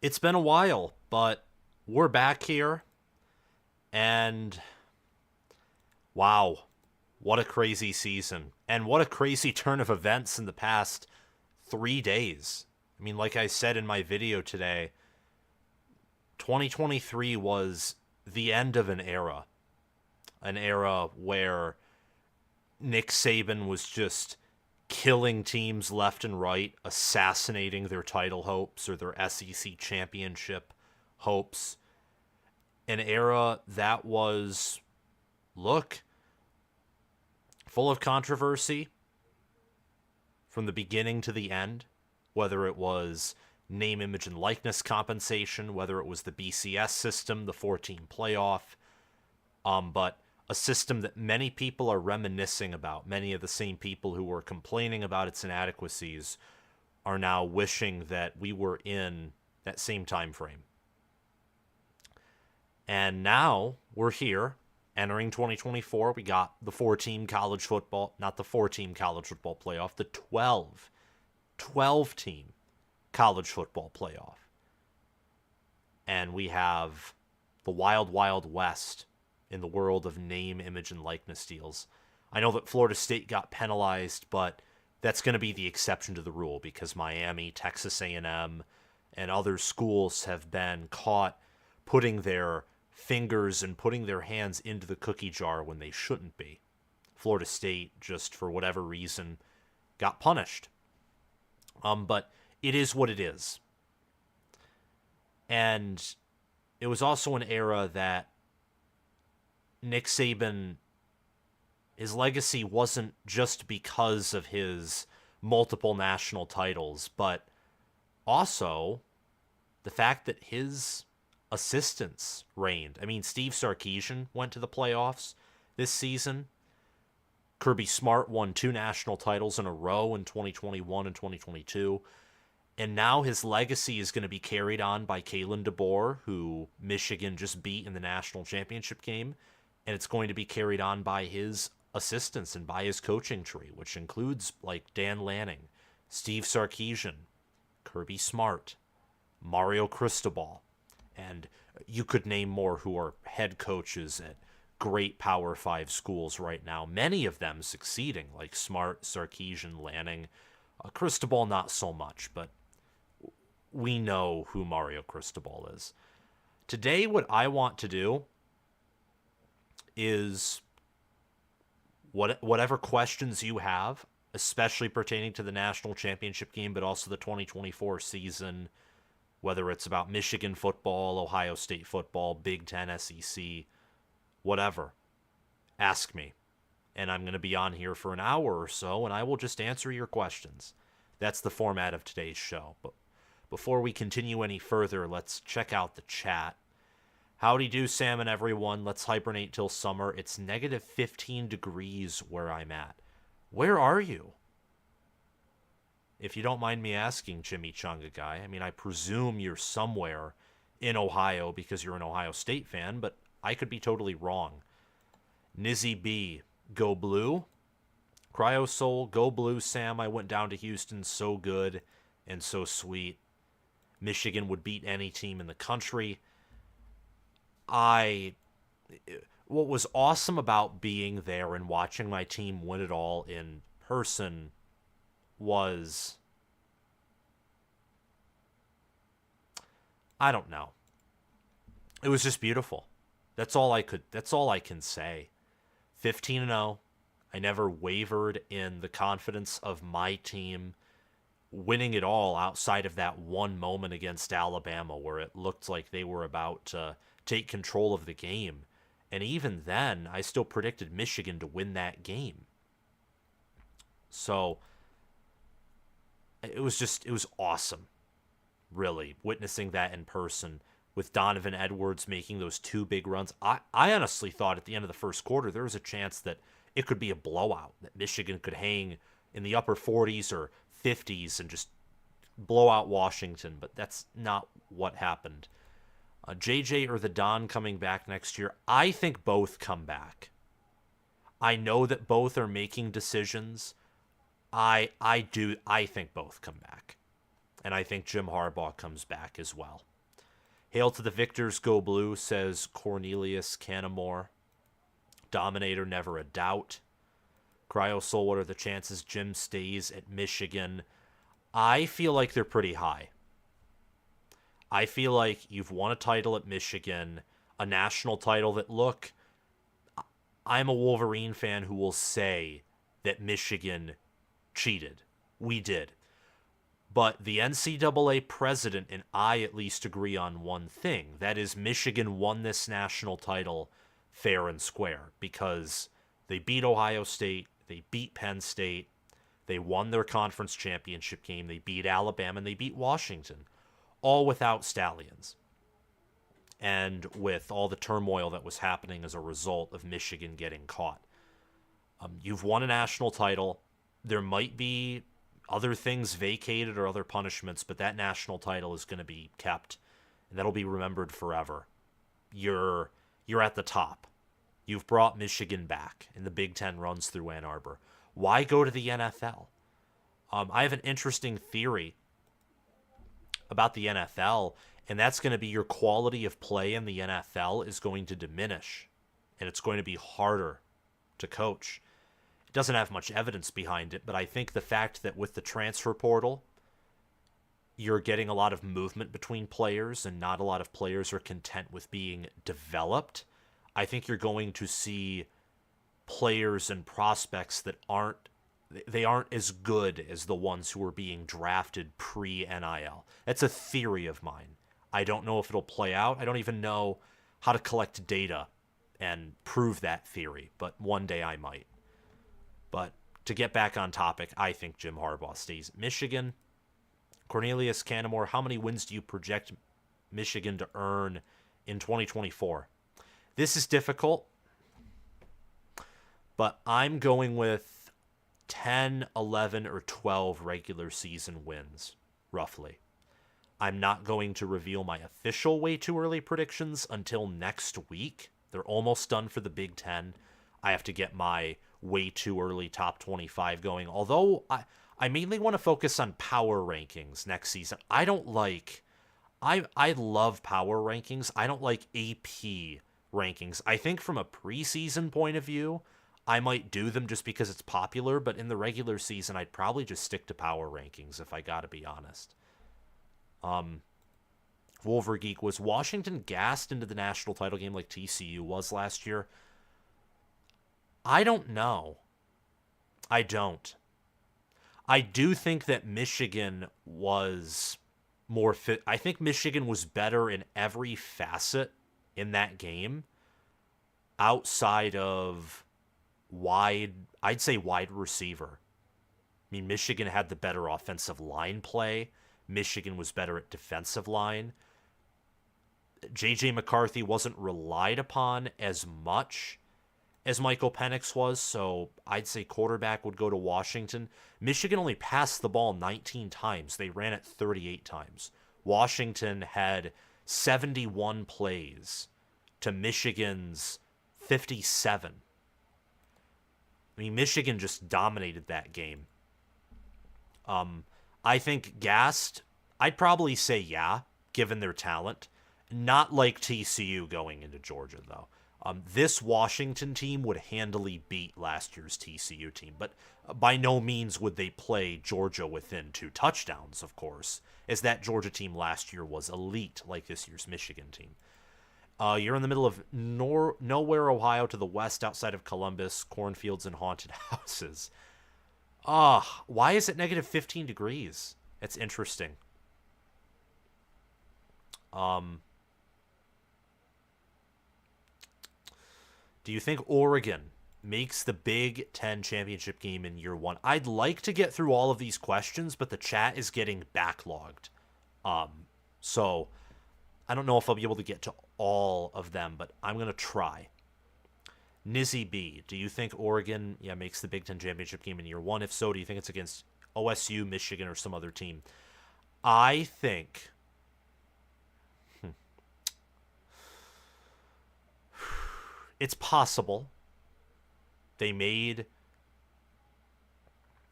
It's been a while, but we're back here, and wow, what a crazy season. And what a crazy turn of events in the past 3 days. I mean, like I said in my video today, 2023 was the end of an era where Nick Saban was just killing teams left and right, assassinating their title hopes or their SEC championship hopes. An era that was, look, full of controversy from the beginning to the end, whether it was name, image, and likeness compensation, whether it was the BCS system, the 14 playoff, but a system that many people are reminiscing about. Many of the same people who were complaining about its inadequacies are now wishing that we were in that same time frame. And now we're here, entering 2024. We got the 4-team college football, not the 4-team college football playoff, the 12-team college football playoff. And we have the wild, wild west in the world of name, image, and likeness deals. I know that Florida State got penalized, but that's going to be the exception to the rule because Miami, Texas A&M, and other schools have been caught putting their fingers and putting their hands into the cookie jar when they shouldn't be. Florida State, just for whatever reason, got punished. But it is what it is. And it was also an era that Nick Saban, his legacy wasn't just because of his multiple national titles, but also the fact that his assistants reigned. I mean, Steve Sarkisian went to the playoffs this season. Kirby Smart won 2 national titles in a row in 2021 and 2022. And now his legacy is going to be carried on by Kalen DeBoer, who Michigan just beat in the national championship game. And it's going to be carried on by his assistants and by his coaching tree, which includes like Dan Lanning, Steve Sarkisian, Kirby Smart, Mario Cristobal, and you could name more who are head coaches at great Power 5 schools right now, many of them succeeding, like Smart, Sarkisian, Lanning. Cristobal, not so much, but we know who Mario Cristobal is. Today, what I want to do is whatever questions you have, especially pertaining to the national championship game, but also the 2024 season, whether it's about Michigan football, Ohio State football, Big Ten, SEC, whatever, ask me. And I'm going to be on here for an hour or so, and I will just answer your questions. That's the format of today's show. But before we continue any further, let's check out the chat. Howdy do, Sam and everyone. Let's hibernate till summer. It's negative 15 degrees where I'm at. Where are you? If you don't mind me asking, Jimmy Chunga guy. I mean, I presume you're somewhere in Ohio because you're an Ohio State fan, but I could be totally wrong. Nizzy B, go blue. Cryo Soul, go blue, Sam. I went down to Houston, so good and so sweet. Michigan would beat any team in the country. What was awesome about being there and watching my team win it all in person was, I don't know. It was just beautiful. That's all I can say. 15-0. I never wavered in the confidence of my team winning it all outside of that one moment against Alabama where it looked like they were about to take control of the game. And even then, I still predicted Michigan to win that game. So it was awesome, really, witnessing that in person with Donovan Edwards making those 2 big runs. I honestly thought at the end of the first quarter there was a chance that it could be a blowout, that Michigan could hang in the upper 40s or 50s and just blow out Washington, but that's not what happened. JJ or the Don coming back next year? I think both come back. I know that both are making decisions. I think both come back. And I think Jim Harbaugh comes back as well. Hail to the victors, go blue, says Cornelius Canamore. Dominator, never a doubt. Cryo Soul, what are the chances Jim stays at Michigan? I feel like they're pretty high. I feel like you've won a title at Michigan, a national title that, look, I'm a Wolverine fan who will say that Michigan cheated. We did. But the NCAA president and I at least agree on one thing. That is, Michigan won this national title fair and square because they beat Ohio State, they beat Penn State, they won their conference championship game, they beat Alabama, and they beat Washington, all without Stallions. And with all the turmoil that was happening as a result of Michigan getting caught. You've won a national title. There might be other things vacated or other punishments, but that national title is going to be kept, and that'll be remembered forever. You're at the top. You've brought Michigan back, and the Big Ten runs through Ann Arbor. Why go to the NFL? I have an interesting theory about the NFL, and that's going to be your quality of play in the NFL is going to diminish, and it's going to be harder to coach. It doesn't have much evidence behind it, but I think the fact that with the transfer portal, you're getting a lot of movement between players and not a lot of players are content with being developed, I think you're going to see players and prospects that aren't as good as the ones who are being drafted pre-NIL. That's a theory of mine. I don't know if it'll play out. I don't even know how to collect data and prove that theory, but one day I might. But to get back on topic, I think Jim Harbaugh stays at Michigan. Cornelius Canamore, how many wins do you project Michigan to earn in 2024? This is difficult, but I'm going with 10, 11, or 12 regular season wins, roughly. I'm not going to reveal my official way too early predictions until next week. They're almost done for the Big Ten. I have to get my way too early top 25 going. Although I mainly want to focus on power rankings next season. I love power rankings. I don't like AP rankings. I think from a preseason point of view, I might do them just because it's popular, but in the regular season, I'd probably just stick to power rankings if I gotta be honest. Wolvergeek, was Washington gassed into the national title game like TCU was last year? I don't know. I don't. I do think that Michigan was more fit. I think Michigan was better in every facet in that game outside of I'd say wide receiver. I mean, Michigan had the better offensive line play. Michigan was better at defensive line. J.J. McCarthy wasn't relied upon as much as Michael Penix was, so I'd say quarterback would go to Washington. Michigan only passed the ball 19 times. They ran it 38 times. Washington had 71 plays to Michigan's 57. I mean, Michigan just dominated that game. I think gassed, I'd probably say yeah, given their talent. Not like TCU going into Georgia, though. This Washington team would handily beat last year's TCU team, but by no means would they play Georgia within 2 touchdowns, of course, as that Georgia team last year was elite like this year's Michigan team. You're in the middle of nowhere, Ohio, to the west outside of Columbus, cornfields and haunted houses. Why is it negative 15 degrees? It's interesting. Do you think Oregon makes the Big Ten championship game in year 1? I'd like to get through all of these questions, but the chat is getting backlogged. So I don't know if I'll be able to get to all of them, but I'm going to try. Nizzy B, do you think Oregon makes the Big Ten championship game in year 1? If so, do you think it's against OSU, Michigan, or some other team? I think it's possible. They made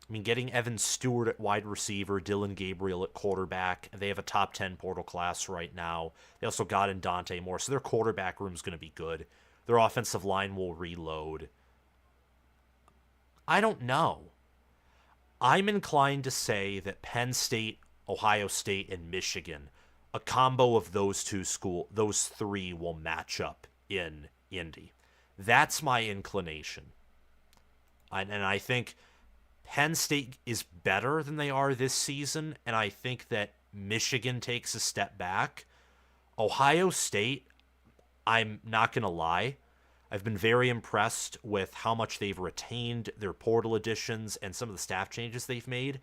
I mean, getting Evan Stewart at wide receiver, Dylan Gabriel at quarterback. They have a top 10 portal class right now. They also got in Dante Moore, so their quarterback room is going to be good. Their offensive line will reload. I don't know. I'm inclined to say that Penn State, Ohio State, and Michigan, a combo of those those three will match up in Indy. That's my inclination. And I think Penn State is better than they are this season, and I think that Michigan takes a step back. Ohio State, I'm not going to lie, I've been very impressed with how much they've retained their portal additions and some of the staff changes they've made.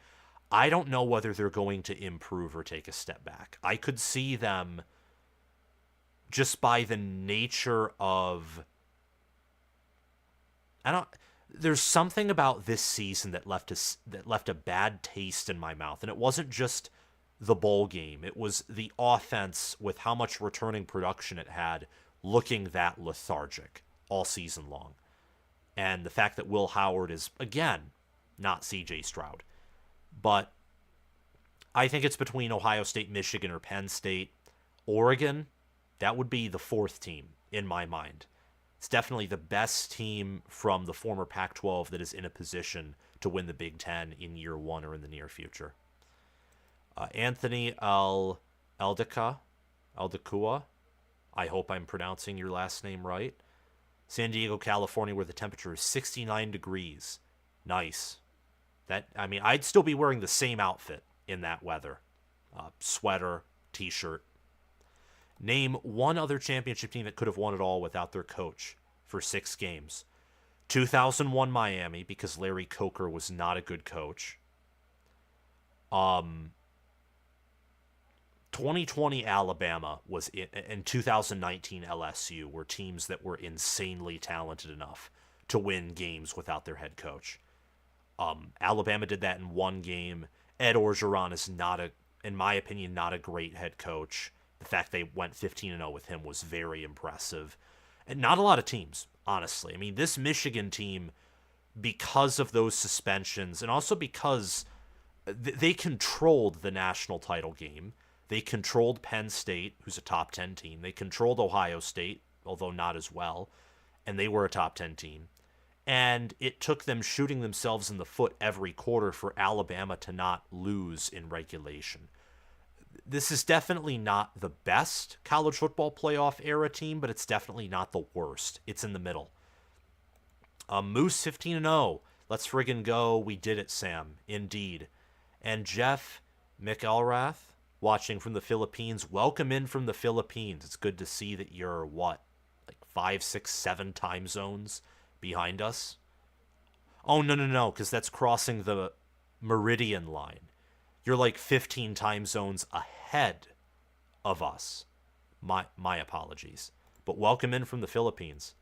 I don't know whether they're going to improve or take a step back. I could see them, just by the nature of, there's something about this season that left a bad taste in my mouth, and it wasn't just the bowl game. It was the offense, with how much returning production it had, looking that lethargic all season long. And the fact that Will Howard is, again, not CJ Stroud. But I think it's between Ohio State, Michigan, or Penn State. Oregon, that would be the fourth team in my mind. It's definitely the best team from the former Pac-12 that is in a position to win the Big Ten in year one or in the near future. Anthony Aldecua, I hope I'm pronouncing your last name right. San Diego, California, where the temperature is 69 degrees. Nice. I'd still be wearing the same outfit in that weather. Sweater, t-shirt. Name one other championship team that could have won it all without their coach for 6 games. 2001 Miami, because Larry Coker was not a good coach. 2020 Alabama was in 2019 LSU were teams that were insanely talented enough to win games without their head coach. Alabama did that in one game. Ed Orgeron is in my opinion, not a great head coach. The fact they went 15-0 with him was very impressive. And not a lot of teams, honestly. I mean, this Michigan team, because of those suspensions, and also because they controlled the national title game. They controlled Penn State, who's a top 10 team. They controlled Ohio State, although not as well, and they were a top 10 team. And it took them shooting themselves in the foot every quarter for Alabama to not lose in regulation. This is definitely not the best college football playoff era team, but it's definitely not the worst. It's in the middle. Moose 15-0. Let's friggin' go. We did it, Sam. Indeed. And Jeff McElrath, watching from the Philippines. Welcome in from the Philippines. It's good to see that you're, 5, 6, 7 time zones behind us? Oh, no, because that's crossing the meridian line. You're 15 time zones ahead of us. My apologies. But welcome in from the Philippines.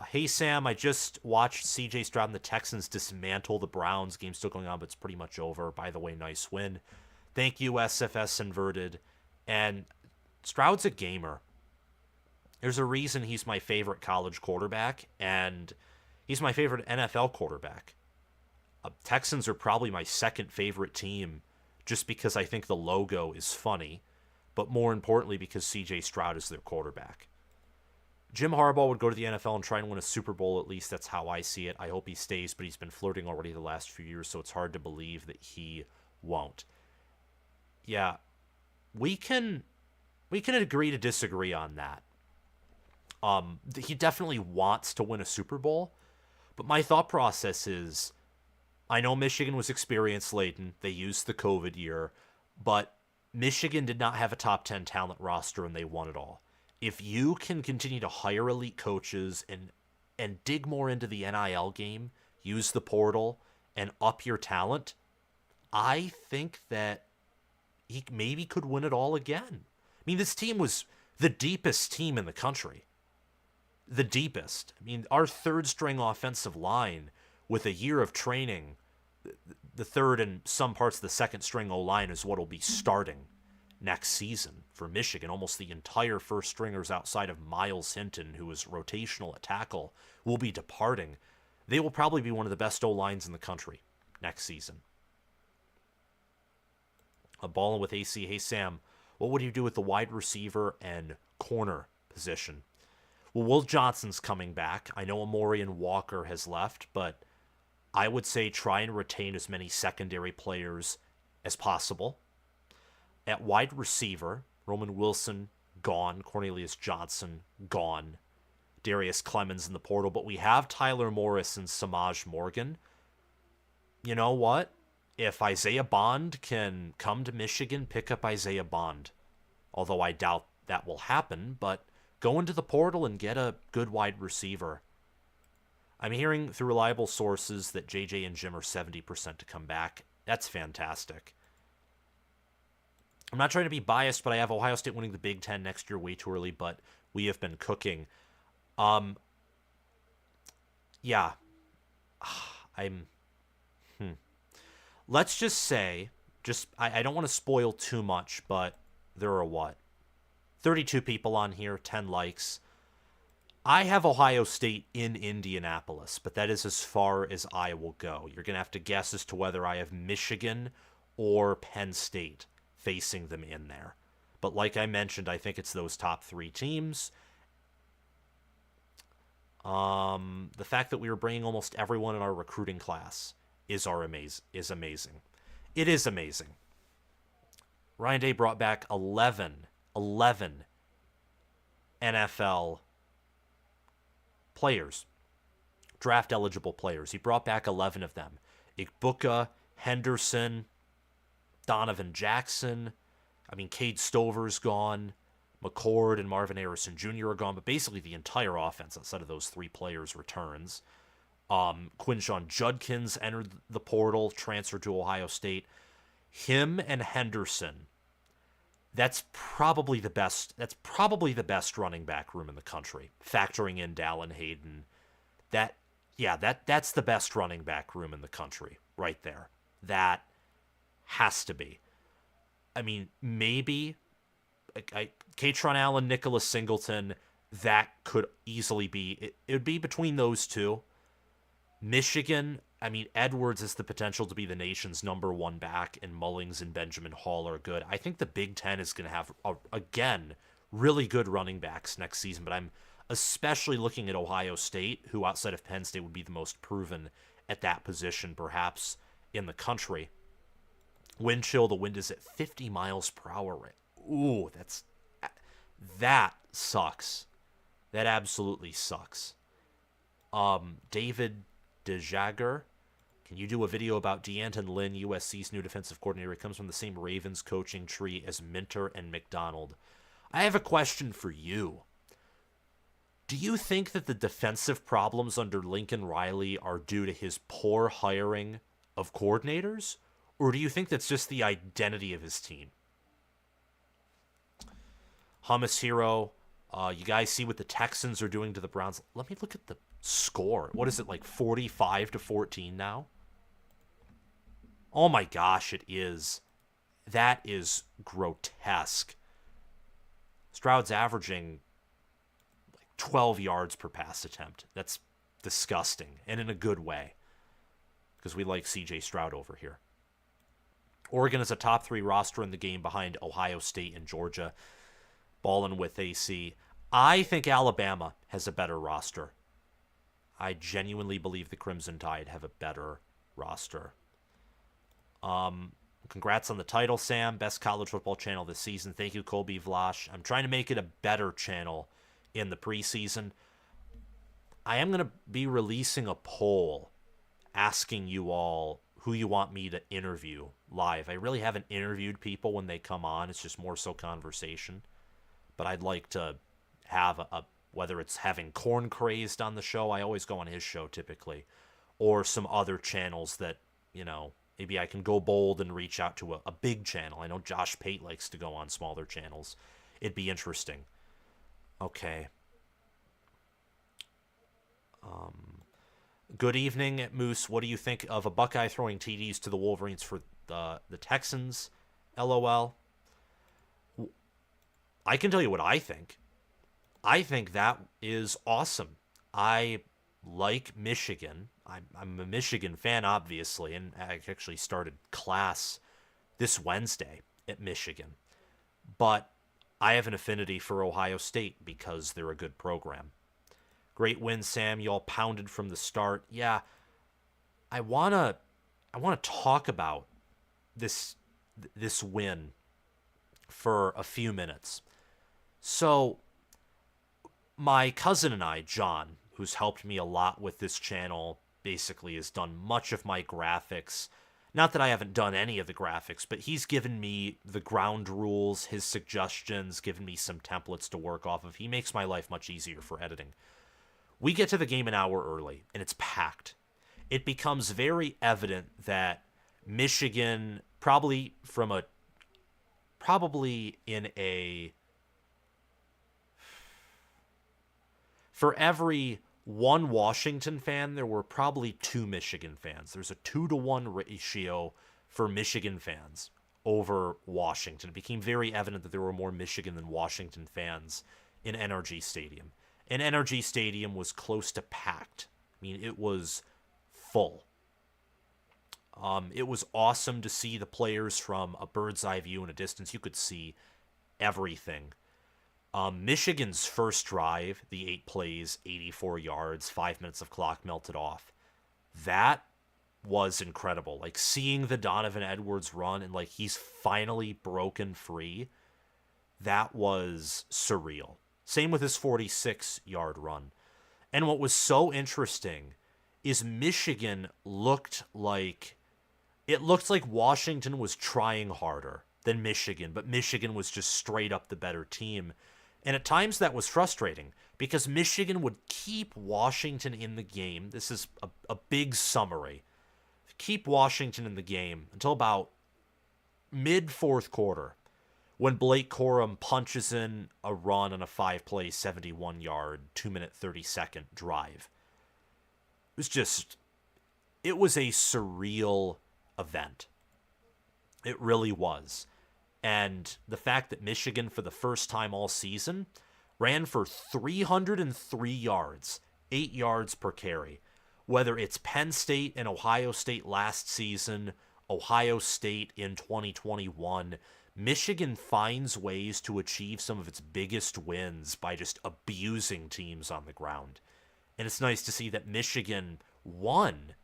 Hey, Sam, I just watched CJ Stroud and the Texans dismantle the Browns. Game's still going on, but it's pretty much over. By the way, nice win. Thank you, SFS Inverted. And Stroud's a gamer. There's a reason he's my favorite college quarterback, and he's my favorite NFL quarterback. Texans are probably my second favorite team, just because I think the logo is funny, but more importantly because CJ Stroud is their quarterback. Jim Harbaugh would go to the NFL and try and win a Super Bowl, at least that's how I see it. I hope he stays, but he's been flirting already the last few years, so it's hard to believe that he won't. Yeah, we can agree to disagree on that. He definitely wants to win a Super Bowl, but my thought process is, I know Michigan was experience-laden. They used the COVID year, but Michigan did not have a top 10 talent roster, and they won it all. If you can continue to hire elite coaches and dig more into the NIL game, use the portal, and up your talent, I think that he maybe could win it all again. I mean, this team was the deepest team in the country. The deepest. I mean, our third-string offensive line, with a year of training, the third and some parts of the second-string O-line is what will be starting next season for Michigan. Almost the entire first-stringers outside of Miles Hinton, who was rotational at tackle, will be departing. They will probably be one of the best O-lines in the country next season. A ball with AC. Hey, Sam, what would you do with the wide receiver and corner position? Well, Will Johnson's coming back. I know Amorian Walker has left, but I would say try and retain as many secondary players as possible. At wide receiver, Roman Wilson, gone. Cornelius Johnson, gone. Darius Clemens in the portal. But we have Tyler Morris and Samaj Morgan. You know what? If Isaiah Bond can come to Michigan, pick up Isaiah Bond. Although I doubt that will happen, but go into the portal and get a good wide receiver. I'm hearing through reliable sources that JJ and Jim are 70% to come back. That's fantastic. I'm not trying to be biased, but I have Ohio State winning the Big Ten next year way too early, but we have been cooking. Yeah. Let's just say, I don't want to spoil too much, but there are what? 32 people on here, 10 likes. I have Ohio State in Indianapolis, but that is as far as I will go. You're going to have to guess as to whether I have Michigan or Penn State facing them in there. But like I mentioned, I think it's those top three teams. The fact that we were bringing almost everyone in our recruiting class is amazing. It is amazing. Ryan Day brought back 11 NFL players, draft eligible players. He brought back 11 of them. Igbuka, Henderson, Donovan Jackson. Cade Stover's gone. McCord and Marvin Harrison Jr. are gone, but basically the entire offense outside of those three players returns. Quinshon Judkins entered the portal, transferred to Ohio State. Him and Henderson, that's probably the best running back room in the country, factoring in Dallin Hayden. That's the best running back room in the country right there. That has to be. Maybe Katron Allen, Nicholas Singleton, that could easily be. It would be between those two. Michigan, Edwards has the potential to be the nation's number one back, and Mullings and Benjamin Hall are good. I think the Big Ten is going to have, again, really good running backs next season, but I'm especially looking at Ohio State, who outside of Penn State would be the most proven at that position, perhaps, in the country. Wind chill, the wind is at 50 miles per hour. Ooh, that sucks. That absolutely sucks. David DeJager, can you do a video about DeAnton Lynn, USC's new defensive coordinator? He comes from the same Ravens coaching tree as Minter and McDonald. I have a question for you. Do you think that the defensive problems under Lincoln Riley are due to his poor hiring of coordinators? Or do you think that's just the identity of his team? Hummus Hero, you guys see what the Texans are doing to the Browns. Let me look at the score. What is it, like 45-14 now? Oh my gosh, it is. That is grotesque. Stroud's averaging like 12 yards per pass attempt. That's disgusting, and in a good way, because we like CJ Stroud over here. Oregon is a top 3 roster in the game behind Ohio State and Georgia. Ballin' with AC. I think Alabama has a better roster. I genuinely believe the Crimson Tide have a better roster. Congrats on the title, Sam. Best college football channel this season. Thank you, Colby Vlash. I'm trying to make it a better channel in the preseason. I am going to be releasing a poll asking you all who you want me to interview live. I really haven't interviewed people when they come on. It's just more so conversation. But I'd like to have whether it's having Corn Crazed on the show, I always go on his show typically, or some other channels that, maybe I can go bold and reach out to a big channel. I know Josh Pate likes to go on smaller channels. It'd be interesting. Okay. Good evening, Moose. What do you think of a Buckeye throwing TDs to the Wolverines for the Texans? LOL. I can tell you what I think. I think that is awesome. I like Michigan, I'm a Michigan fan, obviously, and I actually started class this Wednesday at Michigan. But I have an affinity for Ohio State because they're a good program. Great win, Sam. You all pounded from the start. Yeah, I wanna talk about this this win for a few minutes. So my cousin and I, John, who's helped me a lot with this channel, basically has done much of my graphics. Not that I haven't done any of the graphics, but he's given me the ground rules, his suggestions, given me some templates to work off of. He makes my life much easier for editing. We get to the game an hour early, and it's packed. It becomes very evident that Michigan, probably in a for every one Washington fan, there were probably two Michigan fans. There's a 2-to-1 ratio for Michigan fans over Washington. It became very evident that there were more Michigan than Washington fans in NRG Stadium. And NRG Stadium was close to packed. I mean, it was full. It was awesome to see the players from a bird's eye view in a distance. You could see everything. Michigan's first drive, the 8 plays, 84 yards, 5 minutes of clock melted off. That was incredible. Like seeing the Donovan Edwards run and like he's finally broken free. That was surreal. Same with his 46-yard run. And what was so interesting is Michigan looked like Washington was trying harder than Michigan, but Michigan was just straight up the better team. And at times that was frustrating because Michigan would keep Washington in the game. This is a big summary. Keep Washington in the game until about mid-fourth quarter when Blake Corum punches in a run on a 5-play, 71-yard, 2-minute, 30-second drive. It was a surreal event. It really was. And the fact that Michigan, for the first time all season, ran for 303 yards, 8 yards per carry. Whether it's Penn State and Ohio State last season, Ohio State in 2021, Michigan finds ways to achieve some of its biggest wins by just abusing teams on the ground. And it's nice to see that Michigan won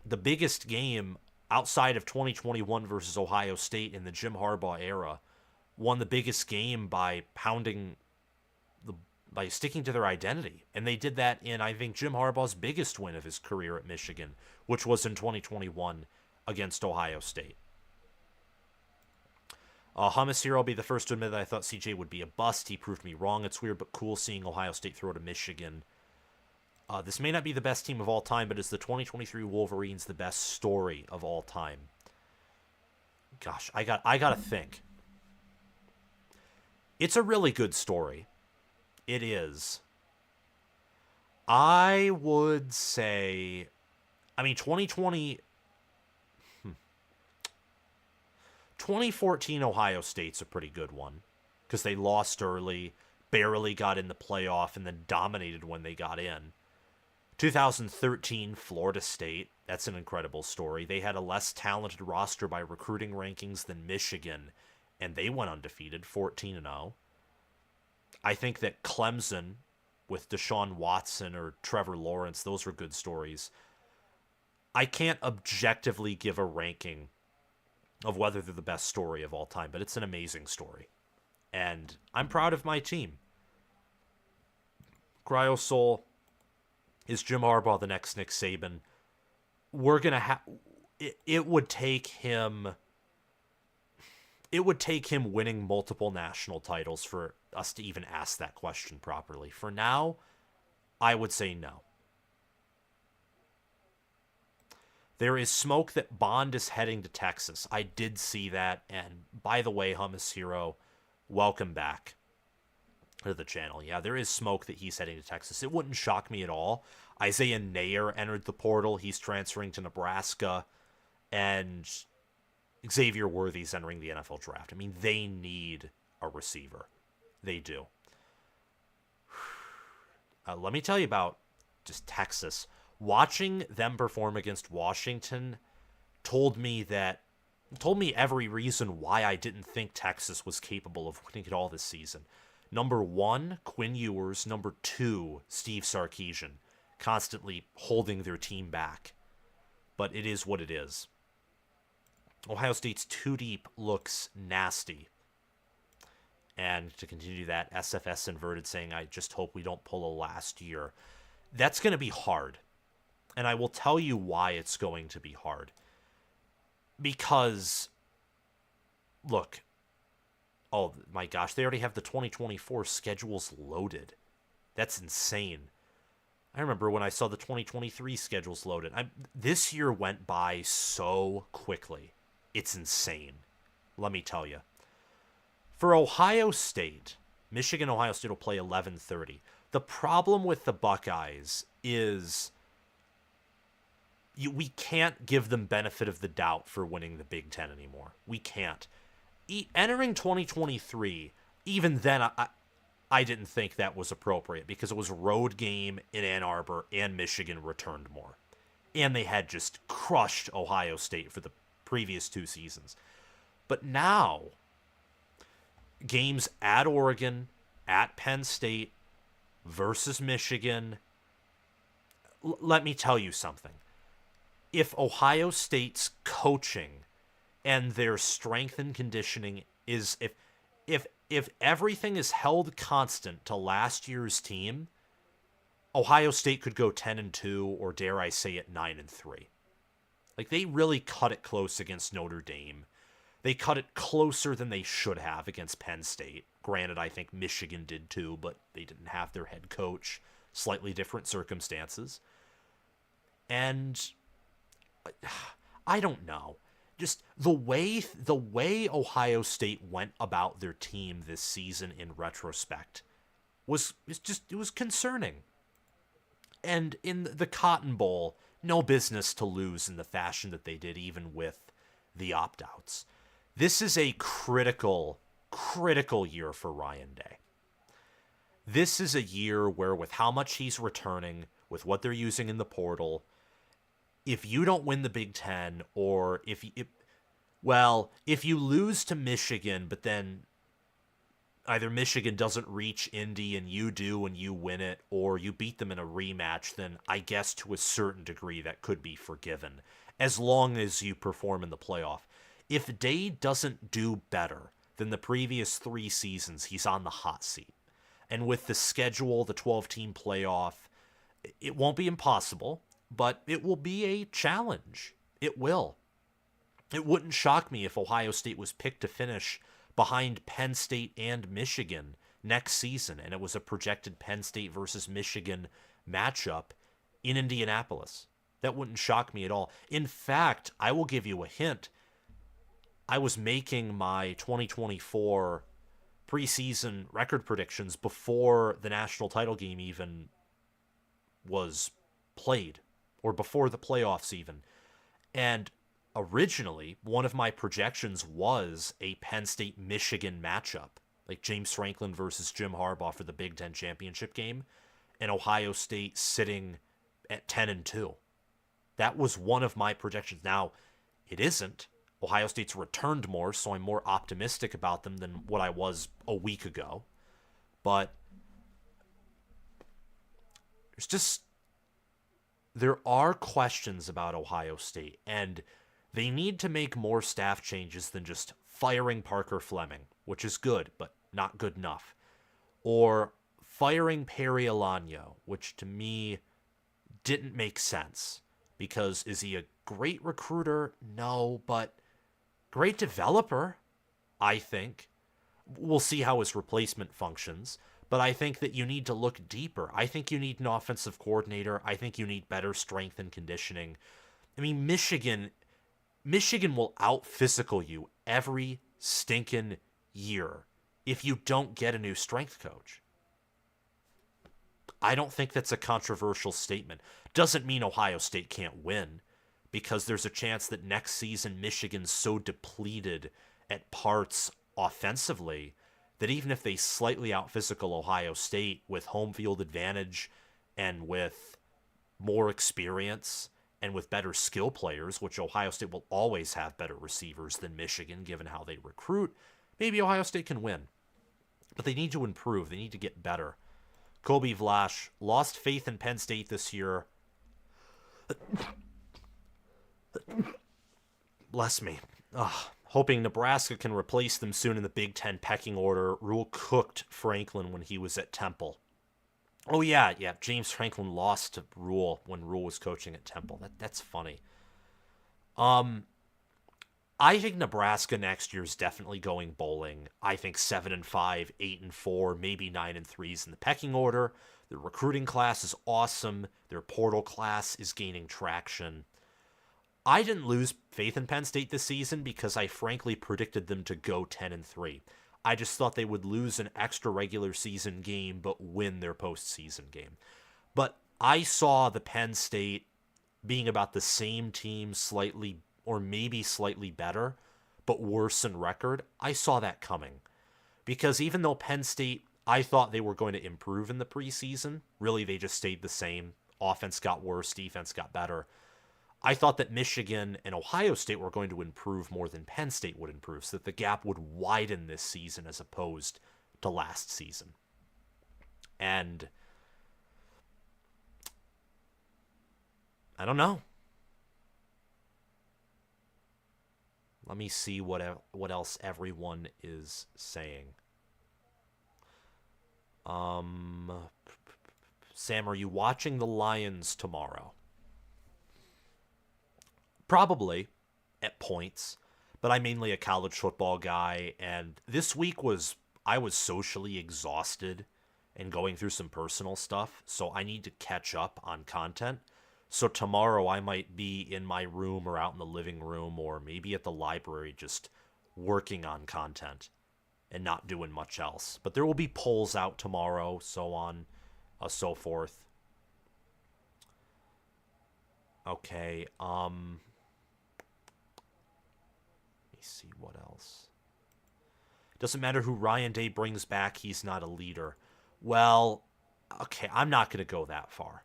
the biggest game outside of 2021 versus Ohio State in the Jim Harbaugh era, won the biggest game by sticking to their identity. And they did that in, I think, Jim Harbaugh's biggest win of his career at Michigan, which was in 2021 against Ohio State. Hummus here, I'll be the first to admit that I thought CJ would be a bust. He proved me wrong. It's weird but cool seeing Ohio State throw to Michigan. This may not be the best team of all time, but is the 2023 Wolverines the best story of all time? Gosh, I gotta think. It's a really good story. It is. I would say, 2014 Ohio State's a pretty good one because they lost early, barely got in the playoff, and then dominated when they got in. 2013 Florida State, that's an incredible story. They had a less talented roster by recruiting rankings than Michigan, and they went undefeated, 14-0. I think that Clemson with Deshaun Watson or Trevor Lawrence, those were good stories. I can't objectively give a ranking of whether they're the best story of all time, but it's an amazing story. And I'm proud of my team. Cryosol, is Jim Harbaugh the next Nick Saban? We're going to have... It would take him winning multiple national titles for us to even ask that question properly. For now, I would say no. There is smoke that Bond is heading to Texas. I did see that, and by the way, Hummus Hero, welcome back to the channel. Yeah, there is smoke that he's heading to Texas. It wouldn't shock me at all. Isaiah Nair entered the portal. He's transferring to Nebraska, and Xavier Worthy's entering the NFL draft. I mean, they need a receiver. They do. Let me tell you about just Texas. Watching them perform against Washington told me every reason why I didn't think Texas was capable of winning it all this season. Number 1, Quinn Ewers. Number 2, Steve Sarkisian, constantly holding their team back. But it is what it is. Ohio State's 2 deep looks nasty. And to continue that, SFS Inverted saying, I just hope we don't pull a last year. That's going to be hard. And I will tell you why it's going to be hard. Because, look, oh my gosh, they already have the 2024 schedules loaded. That's insane. I remember when I saw the 2023 schedules loaded. This year went by so quickly. It's insane. Let me tell you. For Ohio State, Michigan, Ohio State will play 11:30. The problem with the Buckeyes is we can't give them benefit of the doubt for winning the Big Ten anymore. We can't. Entering 2023, even then, I didn't think that was appropriate because it was a road game in Ann Arbor and Michigan returned more. And they had just crushed Ohio State for the previous 2 seasons. But now, games at Oregon, at Penn State, versus Michigan. Let me tell you something. If Ohio State's coaching and their strength and conditioning is, if everything is held constant to last year's team, Ohio State could go 10-2, or dare I say it, 9-3. Like, they really cut it close against Notre Dame. They cut it closer than they should have against Penn State. Granted, I think Michigan did too, but they didn't have their head coach. Slightly different circumstances. And I don't know. Just the way Ohio State went about their team this season in retrospect was concerning. And in the Cotton Bowl, no business to lose in the fashion that they did, even with the opt-outs. This is a critical year for Ryan Day. This is a year where, with how much he's returning, with what they're using in the portal, if you don't win the Big Ten, or if you lose to Michigan, but then either Michigan doesn't reach Indy and you do and you win it, or you beat them in a rematch, then I guess to a certain degree that could be forgiven, as long as you perform in the playoff. If Day doesn't do better than the previous 3 seasons, he's on the hot seat. And with the schedule, the 12-team playoff, it won't be impossible, but it will be a challenge. It will. It wouldn't shock me if Ohio State was picked to finish behind Penn State and Michigan next season, and it was a projected Penn State versus Michigan matchup in Indianapolis. That wouldn't shock me at all. In fact, I will give you a hint. I was making my 2024 preseason record predictions before the national title game even was played, or before the playoffs even. And originally, one of my projections was a Penn State-Michigan matchup, like James Franklin versus Jim Harbaugh for the Big Ten championship game, and Ohio State sitting at 10-2. That was one of my projections. Now, it isn't. Ohio State's returned more, so I'm more optimistic about them than what I was a week ago. But there are questions about Ohio State, and they need to make more staff changes than just firing Parker Fleming, which is good, but not good enough. Or firing Perry Alagno, which to me didn't make sense. Because is he a great recruiter? No, but great developer, I think. We'll see how his replacement functions, but I think that you need to look deeper. I think you need an offensive coordinator. I think you need better strength and conditioning. I mean, Michigan will out-physical you every stinking year if you don't get a new strength coach. I don't think that's a controversial statement. Doesn't mean Ohio State can't win, because there's a chance that next season Michigan's so depleted at parts offensively that even if they slightly out-physical Ohio State with home field advantage and with more experience and with better skill players, which Ohio State will always have better receivers than Michigan given how they recruit, maybe Ohio State can win. But they need to improve. They need to get better. Kobe Vlash lost faith in Penn State this year. Bless me. Hoping Nebraska can replace them soon in the Big Ten pecking order. Rule cooked Franklin when he was at Temple. Oh, yeah. James Franklin lost to Rule when Rule was coaching at Temple. That's funny. I think Nebraska next year is definitely going bowling. I think 7-5, 8-4, maybe 9-3 is in the pecking order. Their recruiting class is awesome. Their portal class is gaining traction. I didn't lose faith in Penn State this season because I frankly predicted them to go 10-3. I just thought they would lose an extra regular season game but win their postseason game. But I saw the Penn State being about the same team, slightly or maybe slightly better, but worse in record. I saw that coming. Because even though Penn State, I thought they were going to improve in the preseason, really they just stayed the same. Offense got worse, defense got better. I thought that Michigan and Ohio State were going to improve more than Penn State would improve, so that the gap would widen this season as opposed to last season. And I don't know. Let me see what else everyone is saying. Sam, are you watching the Lions tomorrow? Probably, at points, but I'm mainly a college football guy, and this week I was socially exhausted and going through some personal stuff, so I need to catch up on content. So tomorrow I might be in my room or out in the living room or maybe at the library just working on content and not doing much else. But there will be polls out tomorrow, so on, so forth. Okay, let me see what else. Doesn't matter who Ryan Day brings back, he's not a leader. Well, okay, I'm not going to go that far.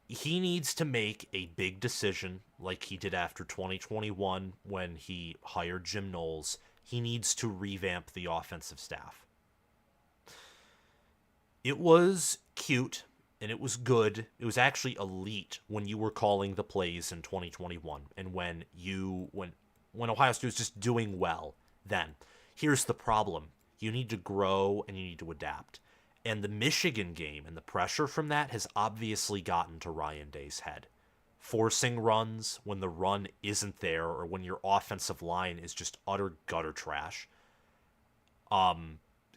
He needs to make a big decision like he did after 2021 when he hired Jim Knowles. He needs to revamp the offensive staff. It was cute and it was good. It was actually elite when you were calling the plays in 2021 and when Ohio State was just doing well then. Here's the problem. You need to grow and you need to adapt. And the Michigan game and the pressure from that has obviously gotten to Ryan Day's head. Forcing runs when the run isn't there or when your offensive line is just utter gutter trash.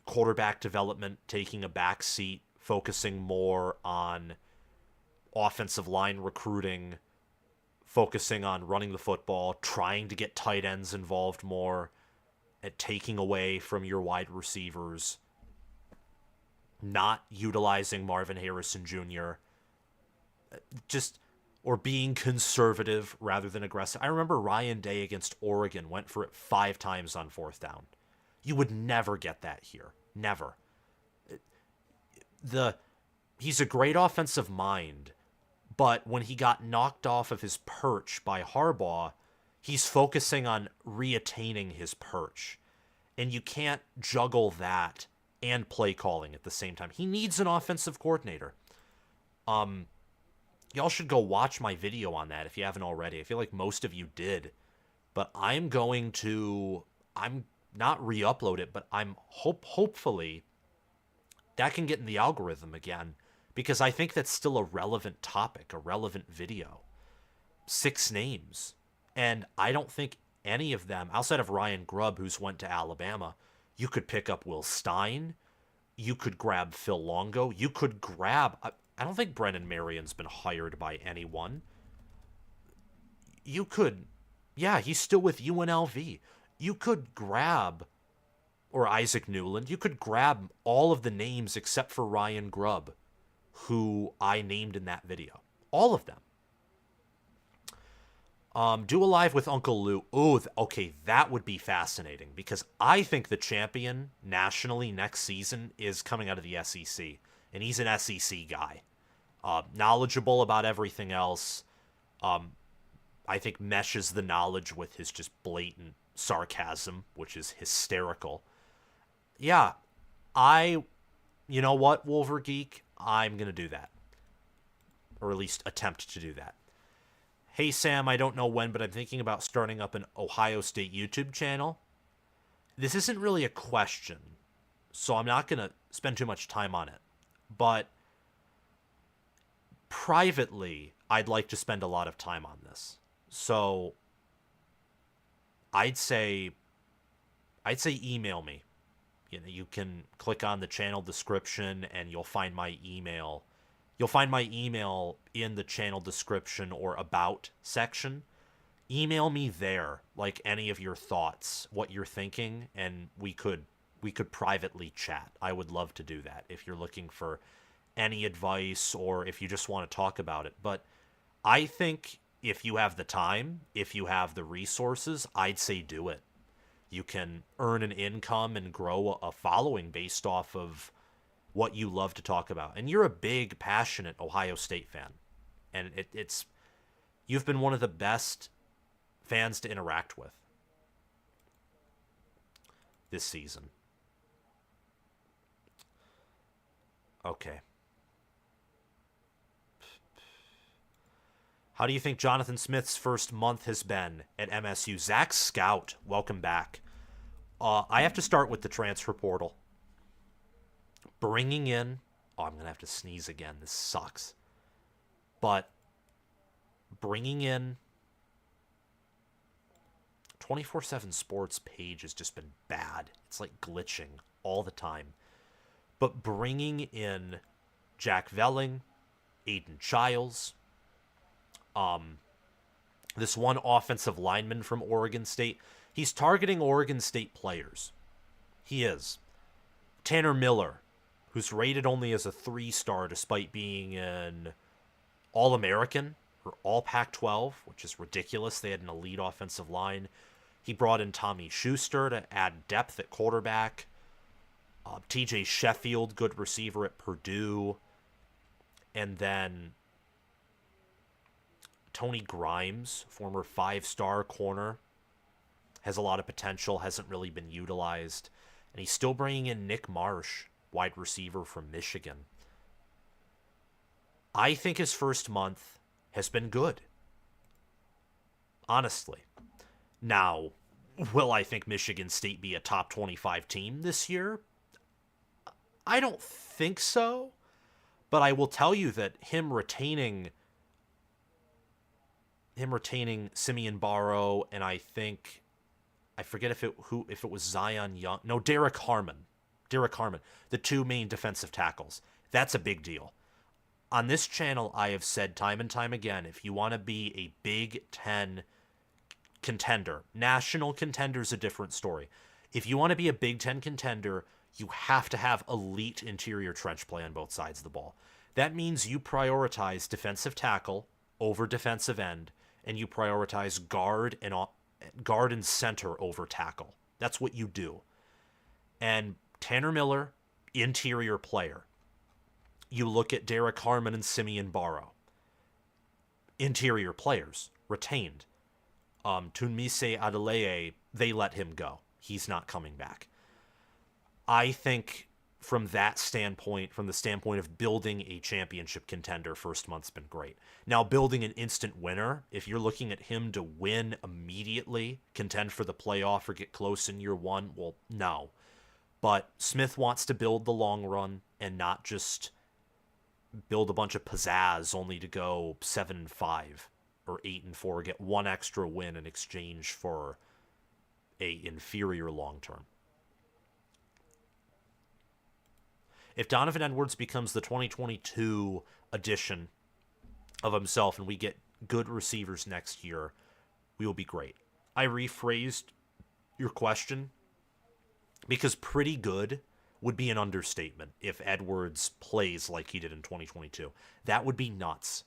Quarterback development taking a back seat, focusing more on offensive line recruiting, focusing on running the football, trying to get tight ends involved more, at taking away from your wide receivers, not utilizing Marvin Harrison Jr., or being conservative rather than aggressive. I remember Ryan Day against Oregon went for it 5 times on 4th down. You would never get that here. Never. He's a great offensive mind, but when he got knocked off of his perch by Harbaugh, he's focusing on reattaining his perch. And you can't juggle that and play calling at the same time. He needs an offensive coordinator. Y'all should go watch my video on that if you haven't already. I feel like most of you did. But I'm not re-upload it, but I'm hopefully that can get in the algorithm again, because I think that's still a relevant topic, a relevant video. 6 names. And I don't think any of them, outside of Ryan Grubb, who's went to Alabama, you could pick up Will Stein. You could grab Phil Longo. You could grab... I don't think Brennan Marion's been hired by anyone. You could... Yeah, he's still with UNLV. You could grab... Or Isaac Newland. You could grab all of the names except for Ryan Grubb, who I named in that video. All of them. Do a live with Uncle Lou. Oh, okay, that would be fascinating, because I think the champion nationally next season is coming out of the SEC, and he's an SEC guy. Knowledgeable about everything else. I think meshes the knowledge with his just blatant sarcasm, which is hysterical. Yeah, you know what, Wolver Geek? I'm going to do that. Or at least attempt to do that. Hey, Sam, I don't know when, but I'm thinking about starting up an Ohio State YouTube channel. This isn't really a question, so I'm not going to spend too much time on it. But privately, I'd like to spend a lot of time on this. So I'd say email me. You can click on the channel description and you'll find my email. You'll find my email in the channel description or about section. Email me there, like any of your thoughts, what you're thinking, and we could privately chat. I would love to do that if you're looking for any advice or if you just want to talk about it. But I think if you have the time, if you have the resources, I'd say do it. You can earn an income and grow a following based off of what you love to talk about. And you're a big, passionate Ohio State fan. And it's you've been one of the best fans to interact with this season. Okay. How do you think Jonathan Smith's first month has been at MSU? Zach Scout, welcome back. I have to start with the transfer portal. Bringing in... Oh, I'm going to have to sneeze again. This sucks. But bringing in... 24/7 Sports page has just been bad. It's like glitching all the time. But bringing in Jack Velling, Aiden Childs, this one offensive lineman from Oregon State, he's targeting Oregon State players. He is. Tanner Miller, who's rated only as a 3-star despite being an All-American or All-Pac-12, which is ridiculous. They had an elite offensive line. He brought in Tommy Schuster to add depth at quarterback. TJ Sheffield, good receiver at Purdue. And then Tony Grimes, former 5-star corner, has a lot of potential, hasn't really been utilized. And he's still bringing in Nick Marsh, wide receiver from Michigan. I think his first month has been good. Honestly. Now, will I think Michigan State be a top 25 team this year? I don't think so. But I will tell you that him retaining Simeon Barrow, and I forget if it was Zion Young. No, Derek Harmon, the two main defensive tackles. That's a big deal. On this channel, I have said time and time again, if you want to be a Big Ten contender, national contender's a different story. If you want to be a Big Ten contender, you have to have elite interior trench play on both sides of the ball. That means you prioritize defensive tackle over defensive end, and you prioritize guard and center over tackle. That's what you do. And Tanner Miller, interior player. You look at Derek Harmon and Simeon Barrow. Interior players, retained. Tunmise Adeleye, they let him go. He's not coming back. I think from that standpoint, from the standpoint of building a championship contender, first month's been great. Now, building an instant winner, if you're looking at him to win immediately, contend for the playoff or get close in year one, well, no. But Smith wants to build the long run and not just build a bunch of pizzazz only to go 7-5 or 8-4, get one extra win in exchange for a inferior long term. If Donovan Edwards becomes the 2022 edition of himself and we get good receivers next year, we will be great. I rephrased your question because pretty good would be an understatement if Edwards plays like he did in 2022. That would be nuts.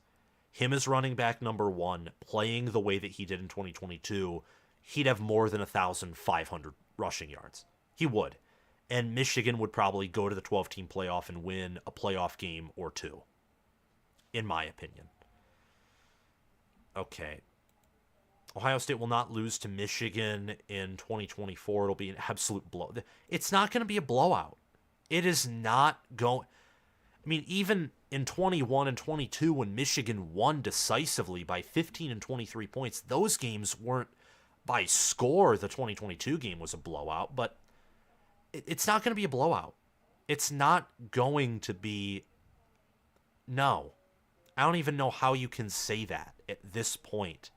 Him as running back number one, playing the way that he did in 2022, he'd have more than 1,500 rushing yards. He would. And Michigan would probably go to the 12-team playoff and win a playoff game or two. in my opinion. Okay. Ohio State will not lose to Michigan in 2024. It'll be an absolute blow. It's not going to be a blowout. It is not going. I mean, even in 21 and 22, when Michigan won decisively by 15 and 23 points, those games weren't by score. The 2022 game was a blowout, but it's not going to be a blowout. It's not going to be. No. I don't even know how you can say that at this point.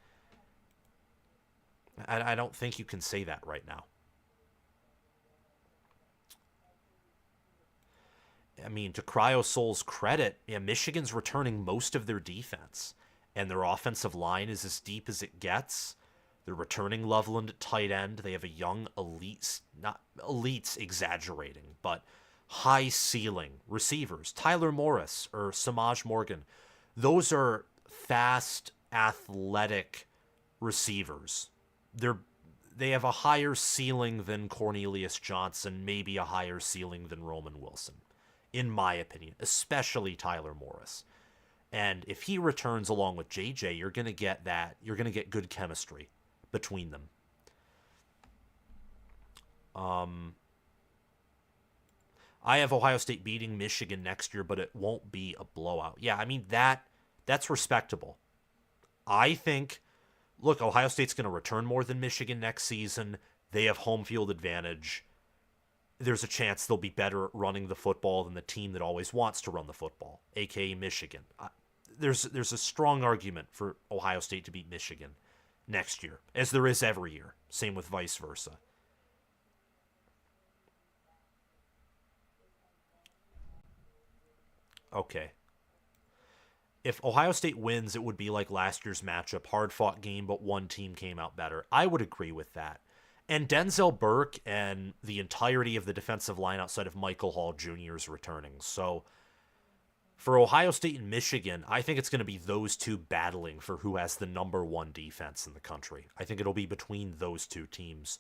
I don't think you can say that right now. I mean, to Cryosol's credit, yeah, Michigan's returning most of their defense, and their offensive line is as deep as it gets. They're returning Loveland at tight end. They have a young elite, not elite's exaggerating, but high ceiling receivers. Tyler Morris or Samaj Morgan. Those are fast, athletic receivers. They have a higher ceiling than Cornelius Johnson, maybe a higher ceiling than Roman Wilson, in my opinion, especially Tyler Morris. And if he returns along with JJ, you're going to get that. You're going to get good chemistry between them. I have Ohio State beating Michigan next year, but it won't be a blowout. Yeah, I mean, that's respectable. I think, look, Ohio State's going to return more than Michigan next season. They have home field advantage. There's a chance they'll be better at running the football than the team that always wants to run the football, aka Michigan. There's a strong argument for Ohio State to beat Michigan next year, as there is every year. Same with vice versa. Okay. If Ohio State wins, it would be like last year's matchup, hard-fought game, but one team came out better. I would agree with that. And Denzel Burke and the entirety of the defensive line outside of Michael Hall Jr. is returning. So for Ohio State and Michigan, I think it's going to be those two battling for who has the number one defense in the country. I think it'll be between those two teams.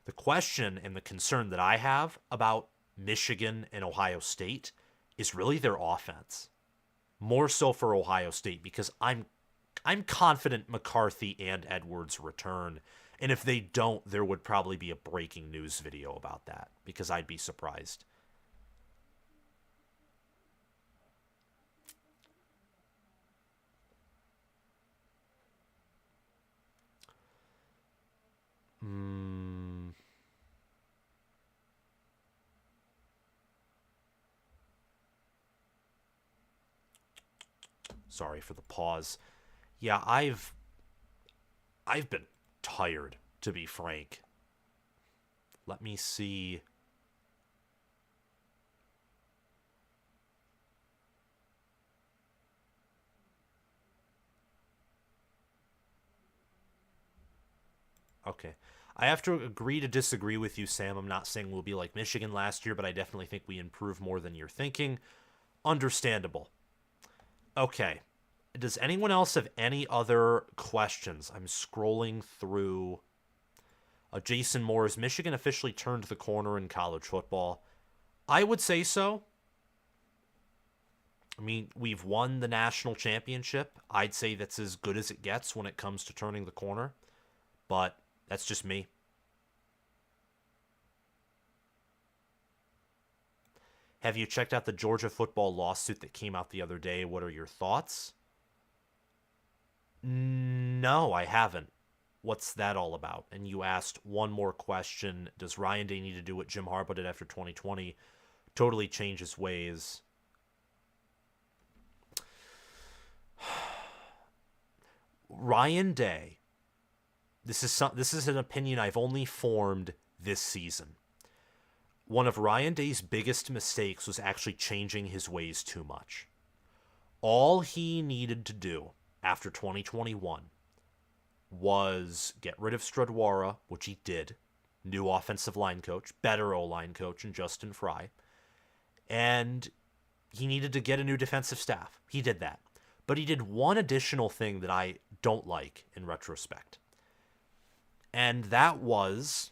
The question and the concern that I have about Michigan and Ohio State is really their offense. More so for Ohio State, because I'm confident McCarthy and Edwards return. And if they don't, there would probably be a breaking news video about that, because I'd be surprised. Mm, sorry for the pause. Yeah, I've been tired, to be frank. Let me see. Okay. I have to agree to disagree with you, Sam. I'm not saying we'll be like Michigan last year, but I definitely think we improve more than you're thinking. Understandable. Okay. Does anyone else have any other questions? I'm scrolling through. Jason Moore, has Michigan officially turned the corner in college football? I would say so. I mean, we've won the national championship. I'd say that's as good as it gets when it comes to turning the corner. But that's just me. Have you checked out the Georgia football lawsuit that came out the other day? What are your thoughts? No, I haven't. What's that all about? And you asked one more question. Does Ryan Day need to do what Jim Harbaugh did after 2020? Totally change his ways. Ryan Day. This is an opinion I've only formed this season. One of Ryan Day's biggest mistakes was actually changing his ways too much. All he needed to do after 2021 was get rid of Stradwara, which he did, new offensive line coach, better O-line coach in Justin Fry, and he needed to get a new defensive staff. He did that. But he did one additional thing that I don't like in retrospect. And that was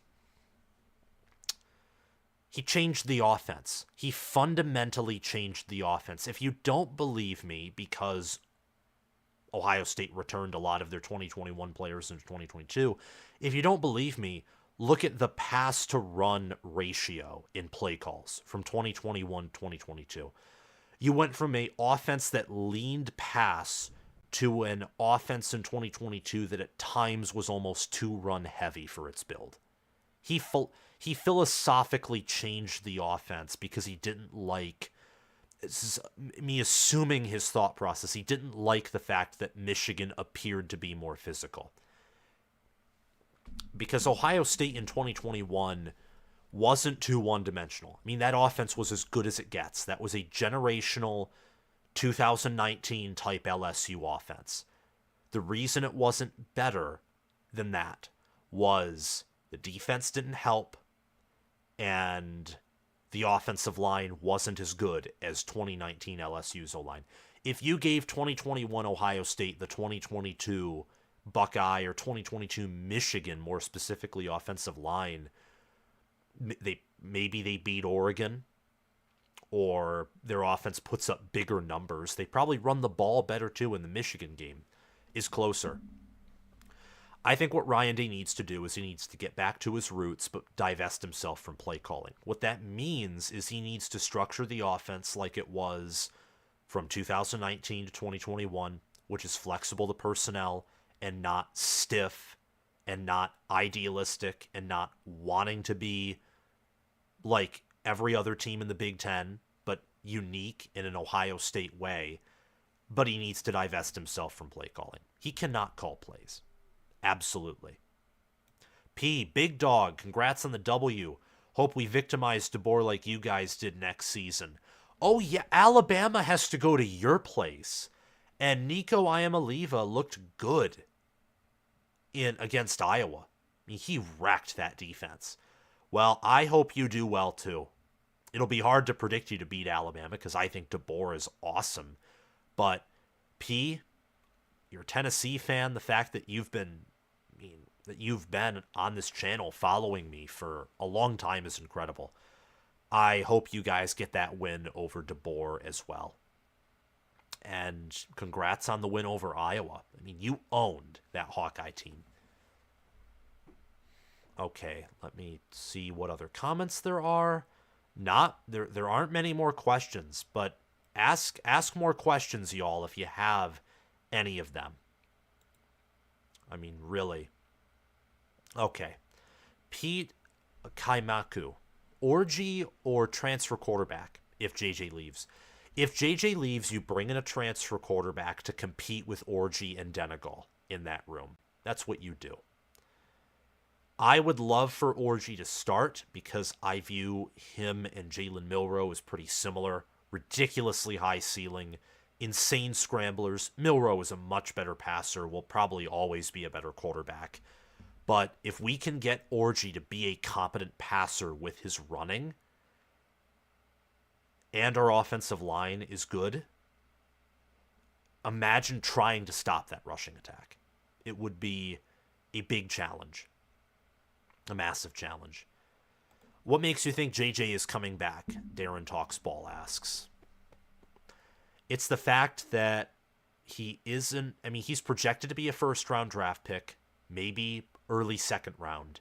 he changed the offense. He fundamentally changed the offense. If you don't believe me because Ohio State returned a lot of their 2021 players into 2022. If you don't believe me, look at the pass to run ratio in play calls from 2021 2022. You went from a offense that leaned pass to an offense in 2022 that at times was almost too run heavy for its build. He philosophically changed the offense because he didn't like, this is me assuming his thought process, he didn't like the fact that Michigan appeared to be more physical. Because Ohio State in 2021 wasn't too one-dimensional. I mean, that offense was as good as it gets. That was a generational 2019 type LSU offense. The reason it wasn't better than that was the defense didn't help and the offensive line wasn't as good as 2019 LSU's O-line. If you gave 2021 Ohio State the 2022 Buckeye or 2022 Michigan, more specifically offensive line, maybe they beat Oregon, or their offense puts up bigger numbers. They probably run the ball better too, and the Michigan game is closer. I think what Ryan Day needs to do is he needs to get back to his roots, but divest himself from play calling. What that means is he needs to structure the offense like it was from 2019 to 2021, which is flexible to personnel and not stiff and not idealistic and not wanting to be like every other team in the Big Ten, but unique in an Ohio State way. But he needs to divest himself from play calling. He cannot call plays. Absolutely. P, big dog, congrats on the W. Hope we victimize DeBoer like you guys did next season. Oh yeah, Alabama has to go to your place. And Nico Iamaleava looked good against Iowa. I mean, he wrecked that defense. Well, I hope you do well too. It'll be hard to predict you to beat Alabama because I think DeBoer is awesome. But P, you're a Tennessee fan. The fact that you've been on this channel following me for a long time is incredible. I hope you guys get that win over DeBoer as well. And congrats on the win over Iowa. I mean, you owned that Hawkeye team. Okay, let me see what other comments there are. There aren't many more questions, but ask more questions, y'all, if you have any of them. I mean, really. Okay. Pete Kaimaku. Orgy or transfer quarterback if JJ leaves? If JJ leaves, you bring in a transfer quarterback to compete with Orgy and Denegal in that room. That's what you do. I would love for Orgy to start because I view him and Jalen Milroe as pretty similar. Ridiculously high ceiling, insane scramblers. Milroe is a much better passer, will probably always be a better quarterback. But if we can get Orgy to be a competent passer with his running, and our offensive line is good, imagine trying to stop that rushing attack. It would be a big challenge. A massive challenge. What makes you think JJ is coming back? Darren Talks Ball asks. It's the fact that he isn't, I mean, he's projected to be a first-round draft pick, maybe early second round.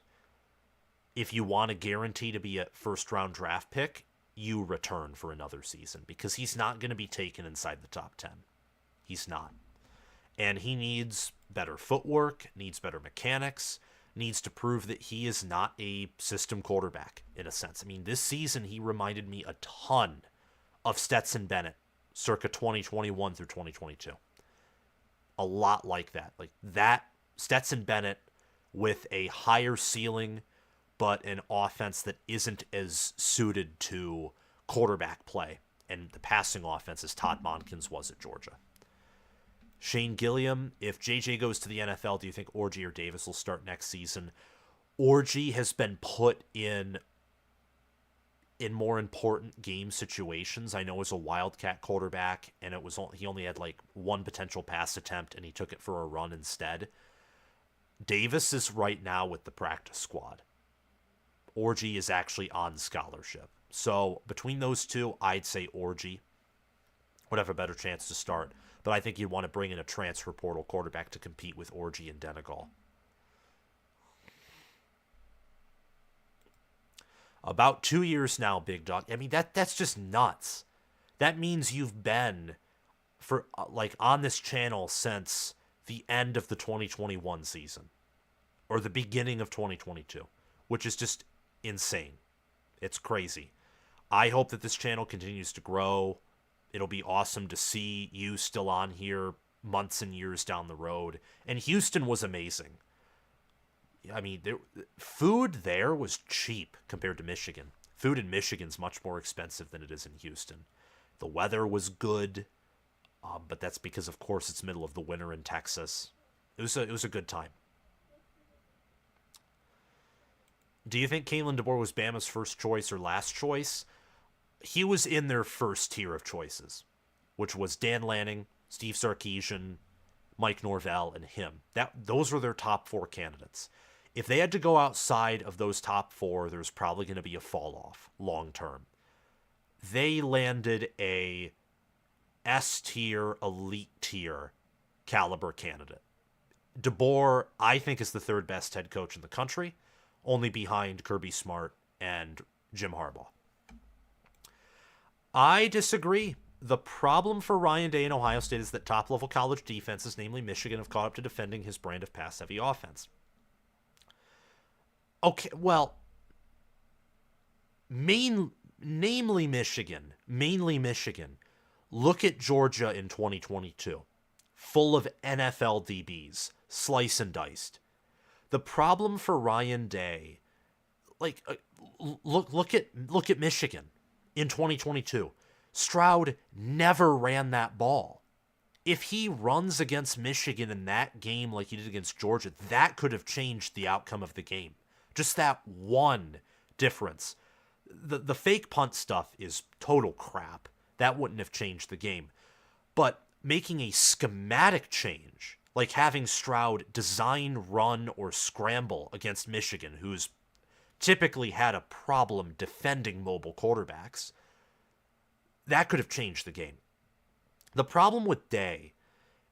If you want to guarantee to be a first-round draft pick, you return for another season because he's not going to be taken inside the top 10. He's not. And he needs better footwork, needs better mechanics, needs to prove that he is not a system quarterback in a sense. I mean, this season he reminded me a ton of Stetson Bennett circa 2021 through 2022. A lot like that. Like that Stetson Bennett with a higher ceiling but an offense that isn't as suited to quarterback play and the passing offense as Todd Monken's was at Georgia. Shane Gilliam, if JJ goes to the NFL, do you think Orgy or Davis will start next season? Orgy has been put in more important game situations. I know as a Wildcat quarterback, and he only had like one potential pass attempt, and he took it for a run instead. Davis is right now with the practice squad. Orgy is actually on scholarship. So between those two, I'd say Orgy would have a better chance to start. but I think you'd want to bring in a transfer portal quarterback to compete with Orji and Denegal. About 2 years now, Big Dog. I mean, that's just nuts. That means you've been for on this channel since the end of the 2021 season or the beginning of 2022, which is just insane. It's crazy. I hope that this channel continues to grow. It'll be awesome to see you still on here months and years down the road. And Houston was amazing. I mean, food there was cheap compared to Michigan. Food in Michigan's much more expensive than it is in Houston. The weather was good, but that's because, of course, it's middle of the winter in Texas. It was a good time. Do you think Kalen DeBoer was Bama's first choice or last choice? He was in their first tier of choices, which was Dan Lanning, Steve Sarkisian, Mike Norvell, and him. Those were their top 4 candidates. If they had to go outside of those top 4, there's probably going to be a fall off long term. They landed a S tier, elite tier caliber candidate. DeBoer, I think, is the 3rd best head coach in the country, only behind Kirby Smart and Jim Harbaugh. I disagree. The problem for Ryan Day in Ohio State is that top-level college defenses, namely Michigan, have caught up to defending his brand of pass-heavy offense. Okay, well, mainly Michigan. Look at Georgia in 2022. Full of NFL DBs, slice and diced. The problem for Ryan Day, look at Michigan in 2022. Stroud never ran that ball. If he runs against Michigan in that game like he did against Georgia, that could have changed the outcome of the game. Just that one difference. The fake punt stuff is total crap. That wouldn't have changed the game. But making a schematic change, like having Stroud design, run, or scramble against Michigan, who's typically had a problem defending mobile quarterbacks, that could have changed the game. The problem with Day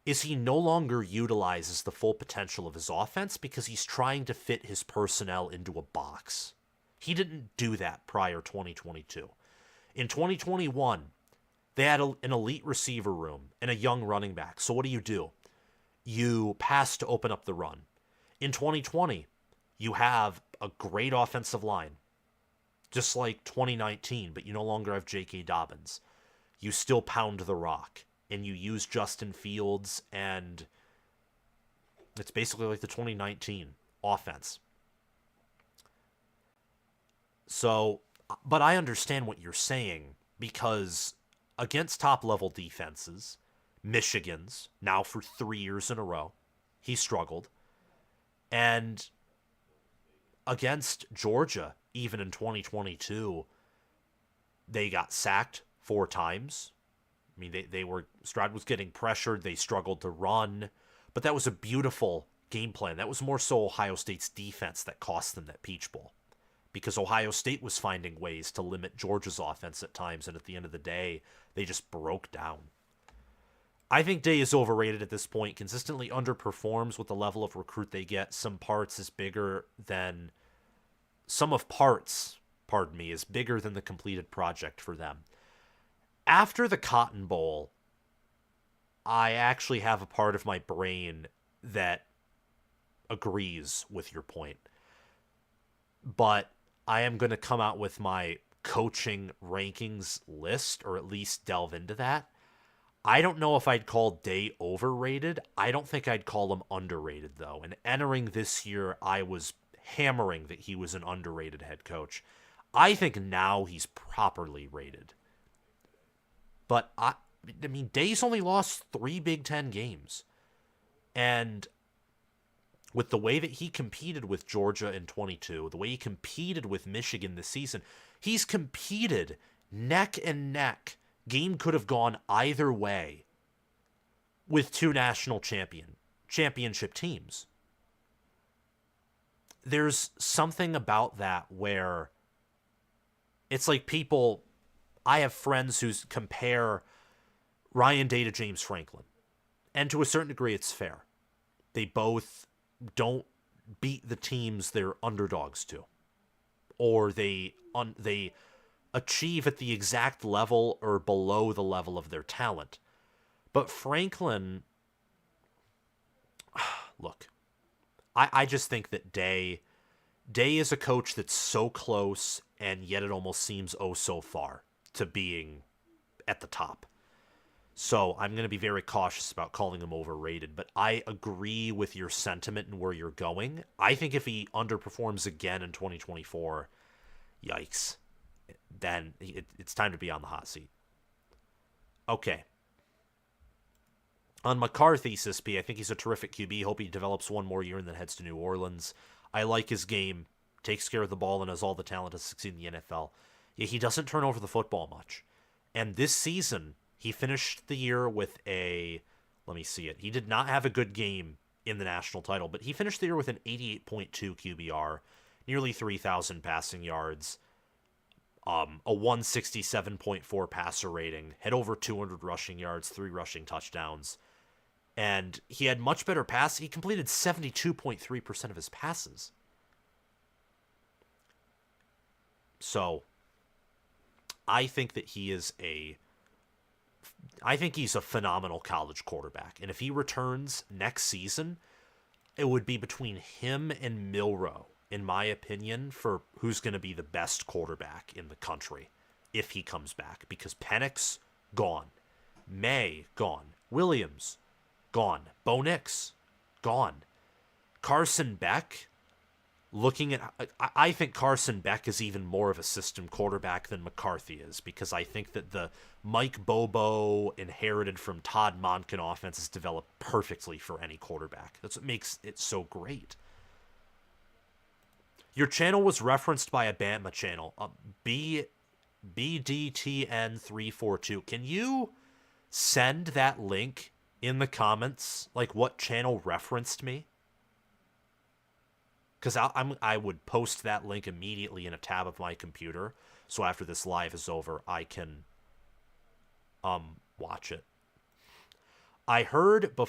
is he no longer utilizes the full potential of his offense because he's trying to fit his personnel into a box. He didn't do that prior 2022. In 2021, they had an elite receiver room and a young running back. So what do? You pass to open up the run. In 2020, you have a great offensive line, just like 2019, but you no longer have J.K. Dobbins. You still pound the rock, and you use Justin Fields, and it's basically like the 2019 offense. So, but I understand what you're saying, because against top-level defenses, Michigan's, now for 3 years in a row, he struggled. And against Georgia, even in 2022, they got sacked 4 times. I mean, Stroud was getting pressured. They struggled to run. But that was a beautiful game plan. That was more so Ohio State's defense that cost them that Peach Bowl. Because Ohio State was finding ways to limit Georgia's offense at times. And at the end of the day, they just broke down. I think Day is overrated at this point. Consistently underperforms with the level of recruit they get. Some parts is bigger than... Some of parts, is bigger than the completed project for them. After the Cotton Bowl, I actually have a part of my brain that agrees with your point. But I am going to come out with my coaching rankings list, or at least delve into that. I don't know if I'd call Day overrated. I don't think I'd call him underrated, though. And entering this year, I was hammering that he was an underrated head coach. I think now he's properly rated. But, I mean, Day's only lost 3 Big Ten games. And with the way that he competed with Georgia in 22, the way he competed with Michigan this season, he's competed neck and neck. Game could have gone either way with 2 national championship teams. There's something about that where it's like people... I have friends who compare Ryan Day to James Franklin. And to a certain degree, it's fair. They both don't beat the teams they're underdogs to, or they achieve at the exact level or below the level of their talent. But Franklin, look, I just think that Day is a coach that's so close, and yet it almost seems oh so far to being at the top. So I'm going to be very cautious about calling him overrated, but I agree with your sentiment and where you're going. I think if he underperforms again in 2024, yikes, then it's time to be on the hot seat. Okay. On McCarthy's CSP, I think he's a terrific QB. Hope he develops one more year and then heads to New Orleans. I like his game. Takes care of the ball and has all the talent to succeed in the NFL. Yeah, he doesn't turn over the football much. And this season, he finished the year with let me see it. He did not have a good game in the national title, but he finished the year with an 88.2 QBR, nearly 3,000 passing yards, a 167.4 passer rating, had over 200 rushing yards, 3 rushing touchdowns, and he had much better pass. He completed 72.3% of his passes. So, I think that he's a phenomenal college quarterback. And if he returns next season, it would be between him and Milroe, in my opinion, for who's going to be the best quarterback in the country if he comes back. Because Penix, gone. May, gone. Williams, gone. Bo Nix, gone. Carson Beck, I think Carson Beck is even more of a system quarterback than McCarthy is, because I think that the Mike Bobo inherited from Todd Monken offense is developed perfectly for any quarterback. That's what makes it so great. Your channel was referenced by a Bama channel, BDTN342. Can you send that link in the comments, like what channel referenced me? Because I would post that link immediately in a tab of my computer, so after this live is over, I can watch it. I heard that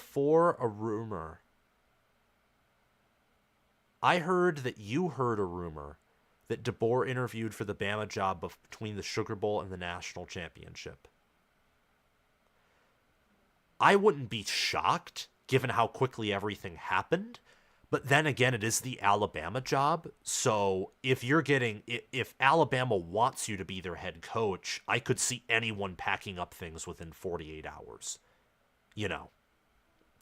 you heard a rumor that DeBoer interviewed for the Bama job between the Sugar Bowl and the national championship. I wouldn't be shocked, given how quickly everything happened. But then again, it is the Alabama job. So if Alabama wants you to be their head coach, I could see anyone packing up things within 48 hours, and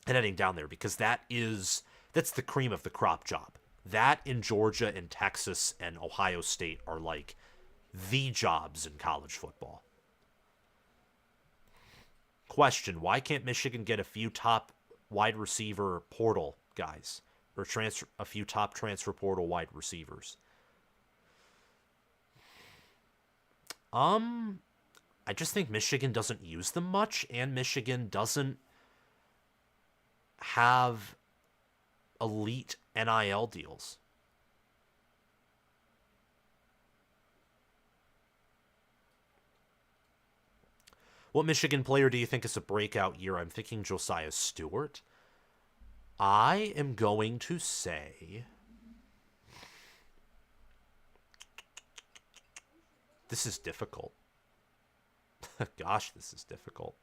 heading down there, because that's the cream of the crop job. That in Georgia and Texas and Ohio State are like the jobs in college football. Question: why can't Michigan get a few top wide receiver portal guys? Or a few top transfer portal wide receivers. I just think Michigan doesn't use them much, and Michigan doesn't have elite NIL deals. What Michigan player do you think is a breakout year? I'm thinking Josiah Stewart. I am going to say, this is difficult. Gosh, this is difficult.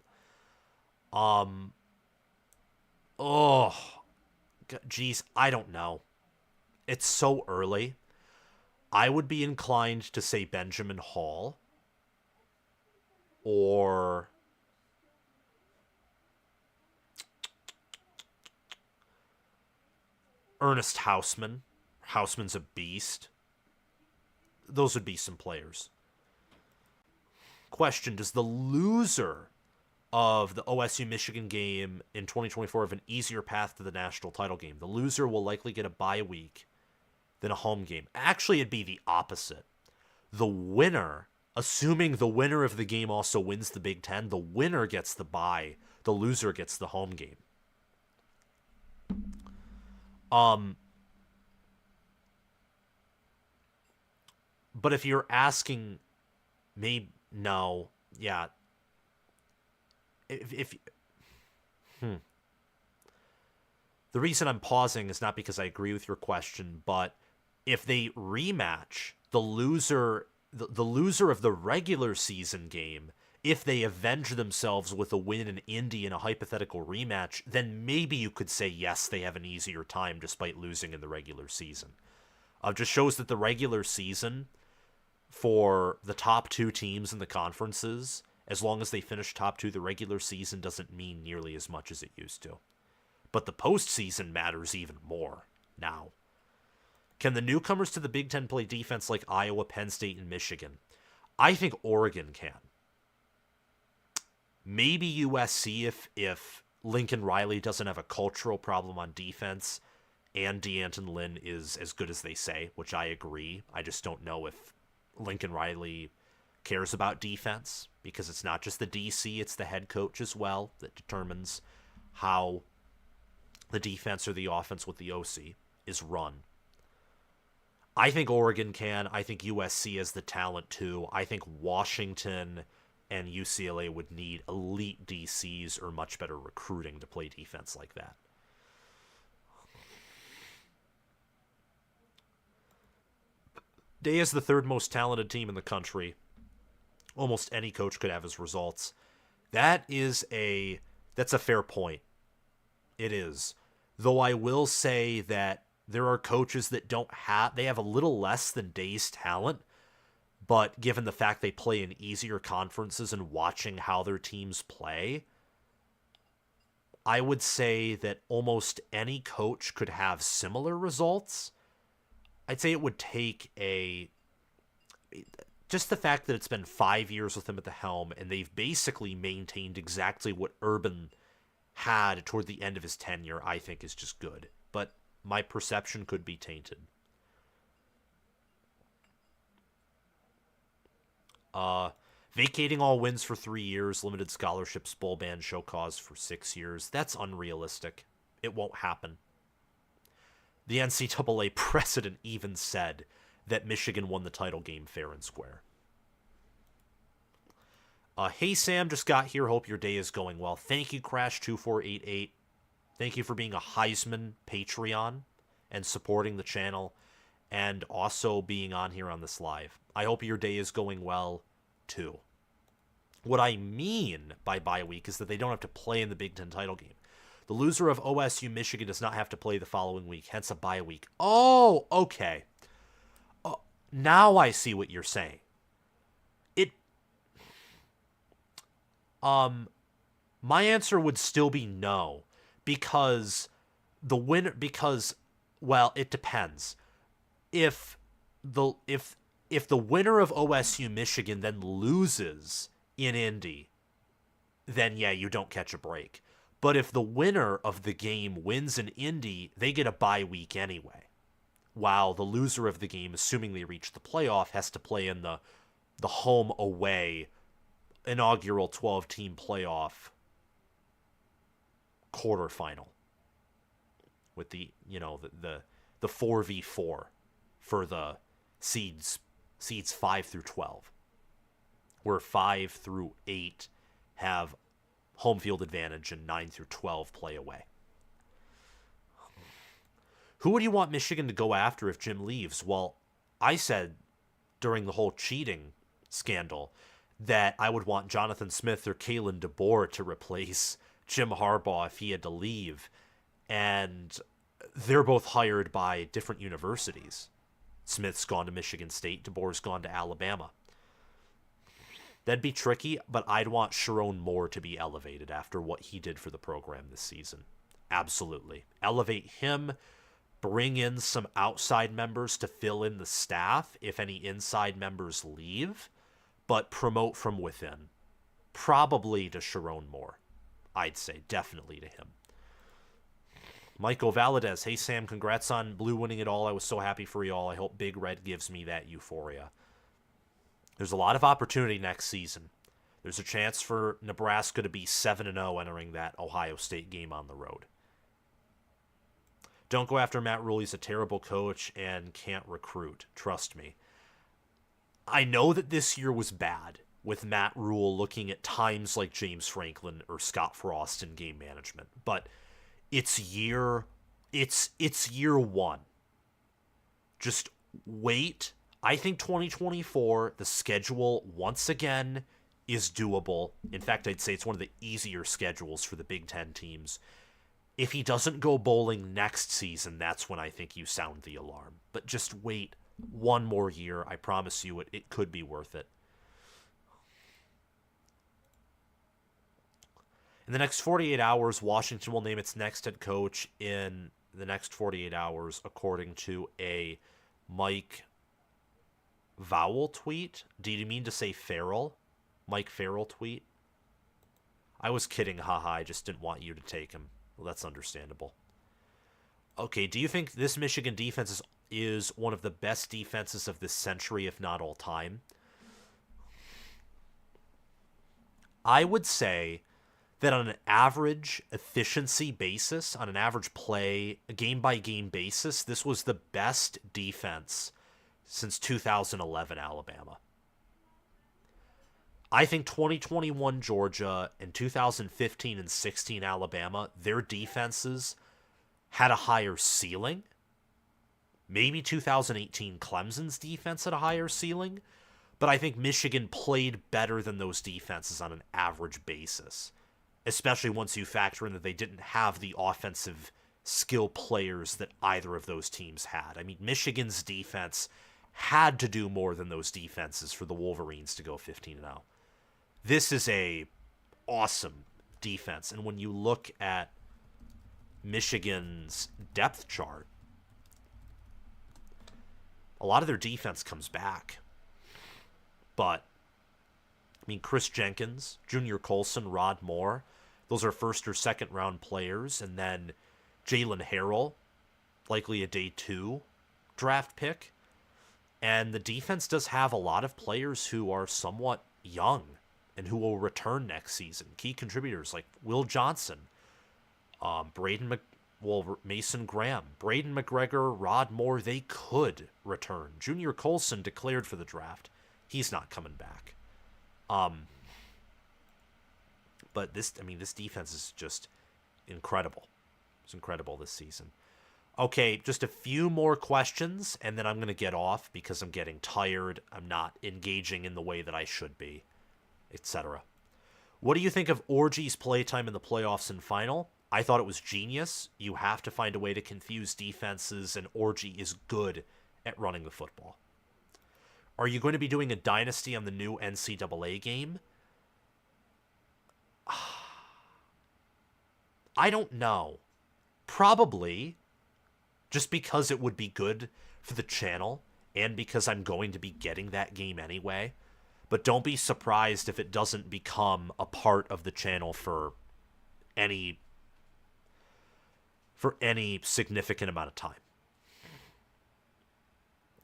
Geez, I don't know. It's so early. I would be inclined to say Benjamin Hall or Ernest Hausman. Hausman's a beast. Those would be some players. Question: does the loser of the OSU Michigan game in 2024 have an easier path to the national title game? The loser will likely get a bye week than a home game. Actually, it'd be the opposite. The winner, assuming the winner of the game also wins the Big Ten, the winner gets the bye. The loser gets the home game. But if you're asking, maybe no, yeah. The reason I'm pausing is not because I agree with your question, but if they rematch the loser of the regular season game, if they avenge themselves with a win in Indy in a hypothetical rematch, then maybe you could say yes, they have an easier time despite losing in the regular season. Just shows that the regular season for the top two teams in the conferences, as long as they finish top two, the regular season doesn't mean nearly as much as it used to. But the postseason matters even more now. Can the newcomers to the Big Ten play defense like Iowa, Penn State, and Michigan? I think Oregon can. Maybe USC if Lincoln Riley doesn't have a cultural problem on defense and D'Anton Lynn is as good as they say, which I agree. I just don't know if Lincoln Riley cares about defense because it's not just the DC, it's the head coach as well that determines how the defense or the offense with the OC is run. I think Oregon can. I think USC has the talent too. I think Washington and UCLA would need elite DCs or much better recruiting to play defense like that. Day is the third most talented team in the country. Almost any coach could have his results. That's a fair point. It is. Though I will say that there are coaches that they have a little less than Day's talent, but given the fact they play in easier conferences and watching how their teams play, I would say that almost any coach could have similar results. I'd say it would take just the fact that it's been 5 years with him at the helm, and they've basically maintained exactly what Urban had toward the end of his tenure, I think is just good. But my perception could be tainted. Vacating all wins for 3 years, limited scholarships, bowl ban, show cause for 6 years. That's unrealistic. It won't happen. The NCAA precedent even said that Michigan won the title game fair and square. Hey Sam, just got here. Hope your day is going well. Thank you, Crash2488. Thank you for being a Heisman Patreon and supporting the channel and also being on here on this live. I hope your day is going well too. What I mean by bye week is that they don't have to play in the Big Ten title game. The loser of OSU Michigan does not have to play the following week, hence a bye week. Oh, okay. Now I see what you're saying. My answer would still be no, because well, it depends. If the winner of OSU Michigan then loses in Indy, then yeah, you don't catch a break. But if the winner of the game wins in Indy, they get a bye week anyway. While the loser of the game, assuming they reach the playoff, has to play in the home away inaugural 12-team playoff quarterfinal with the 4v4 for the seeds 5 through 12, where 5 through 8 have home field advantage and 9 through 12 play away. Who would you want Michigan to go after if Jim leaves? Well, I said during the whole cheating scandal that I would want Jonathan Smith or Kalen DeBoer to replace Jim Harbaugh if he had to leave. And they're both hired by different universities. Smith's gone to Michigan State, DeBoer's gone to Alabama. That'd be tricky, but I'd want Sharon Moore to be elevated after what he did for the program this season. Absolutely. Elevate him, bring in some outside members to fill in the staff if any inside members leave, but promote from within. Probably to Sharon Moore. I'd say definitely to him. Michael Valadez, hey Sam, congrats on Blue winning it all. I was so happy for y'all. I hope Big Red gives me that euphoria. There's a lot of opportunity next season. There's a chance for Nebraska to be 7-0 entering that Ohio State game on the road. Don't go after Matt Rule. He's a terrible coach and can't recruit. Trust me. I know that this year was bad with Matt Rule looking at times like James Franklin or Scott Frost in game management, but it's year It's year one. Just wait. I think 2024, the schedule once again is doable. In fact, I'd say it's one of the easier schedules for the Big Ten teams. If he doesn't go bowling next season, that's when I think you sound the alarm. But just wait one more year. I promise you it could be worth it. In the next 48 hours, Washington will name its next head coach in the next 48 hours, according to a Mike Vowell tweet. Do you mean to say Farrell? Mike Farrell tweet? I was kidding, haha. I just didn't want you to take him. Well, that's understandable. Okay, do you think this Michigan defense is one of the best defenses of this century, if not all time? I would say that on an average efficiency basis, on an average play, a game-by-game basis, this was the best defense since 2011 Alabama. I think 2021 Georgia and 2015 and 16 Alabama, their defenses had a higher ceiling. Maybe 2018 Clemson's defense had a higher ceiling, but I think Michigan played better than those defenses on an average basis, especially once you factor in that they didn't have the offensive skill players that either of those teams had. I mean, Michigan's defense had to do more than those defenses for the Wolverines to go 15-0. This is a awesome defense, and when you look at Michigan's depth chart, a lot of their defense comes back. But, I mean, Chris Jenkins, Junior Colson, Rod Moore, those are first or second round players. And then Jalen Harrell, likely a day 2 draft pick. And the defense does have a lot of players who are somewhat young and who will return next season. Key contributors like Will Johnson, Mason Graham, Braden McGregor, Rod Moore, they could return. Junior Colson declared for the draft. He's not coming back. But this defense is just incredible. It's incredible this season. Okay, just a few more questions, and then I'm going to get off because I'm getting tired. I'm not engaging in the way that I should be, etc. What do you think of Orgy's playtime in the playoffs and final? I thought it was genius. You have to find a way to confuse defenses, and Orgy is good at running the football. Are you going to be doing a dynasty on the new NCAA game? I don't know. Probably. Just because it would be good for the channel, and because I'm going to be getting that game anyway. But don't be surprised if it doesn't become a part of the channel for any significant amount of time.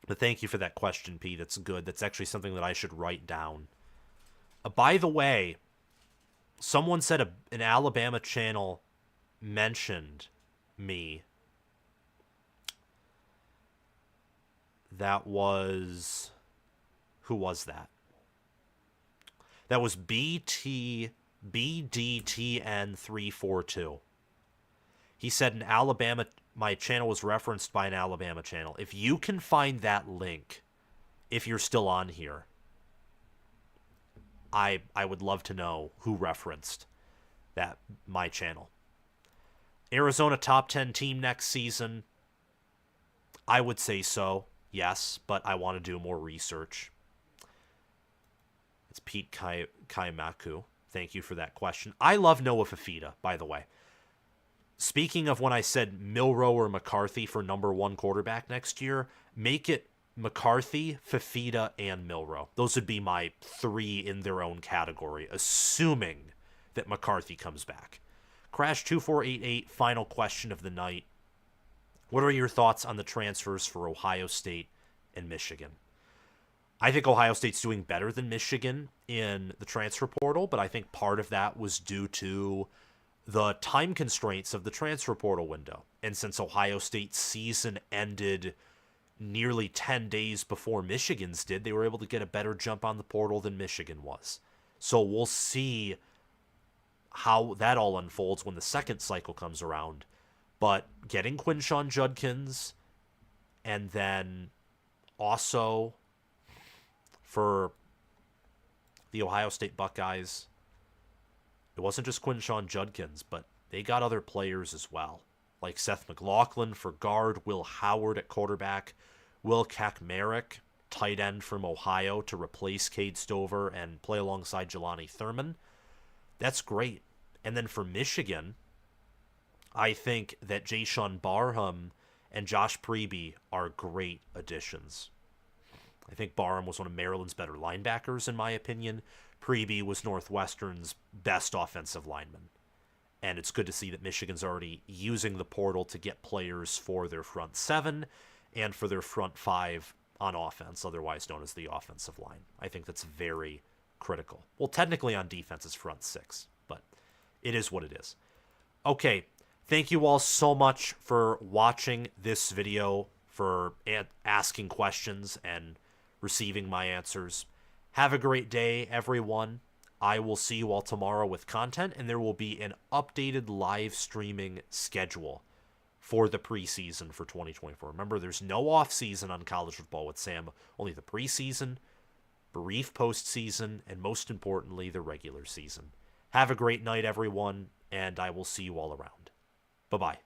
But thank you for that question, Pete. It's good. That's actually something that I should write down. By the way, someone said an Alabama channel mentioned me. That was... Who was that? That was BDTN342. He said an Alabama... My channel was referenced by an Alabama channel. If you can find that link, if you're still on here, I would love to know who referenced that my channel. Arizona top 10 team next season. I would say so, yes, but I want to do more research. It's Pete Kaimaku. Thank you for that question. I love Noah Fafita, by the way. Speaking of when I said Milroe or McCarthy for number 1 quarterback next year, make it McCarthy, Fafita, and Milroe. Those would be my 3 in their own category, assuming that McCarthy comes back. Crash2488, final question of the night. What are your thoughts on the transfers for Ohio State and Michigan? I think Ohio State's doing better than Michigan in the transfer portal, but I think part of that was due to the time constraints of the transfer portal window. And since Ohio State's season ended nearly 10 days before Michigan's did, they were able to get a better jump on the portal than Michigan was. So we'll see how that all unfolds when the second cycle comes around. But getting Quinshon Judkins, and then also for the Ohio State Buckeyes, it wasn't just Quinshon Judkins, but they got other players as well, like Seth McLaughlin for guard, Will Howard at quarterback, Will Kakmarek, tight end from Ohio, to replace Cade Stover and play alongside Jelani Thurman. That's great. And then for Michigan, I think that Jayshon Barham and Josh Preby are great additions. I think Barham was one of Maryland's better linebackers, in my opinion. Preby was Northwestern's best offensive lineman. And it's good to see that Michigan's already using the portal to get players for their front seven and for their front five on offense, otherwise known as the offensive line. I think that's very critical. Well, technically on defense it's front six, but it is what it is. Okay, thank you all so much for watching this video, for asking questions and receiving my answers. Have a great day, everyone. I will see you all tomorrow with content, and there will be an updated live streaming schedule for the preseason for 2024. Remember, there's no off-season on college football with Sam, only the preseason, brief postseason, and most importantly, the regular season. Have a great night, everyone, and I will see you all around. Bye-bye.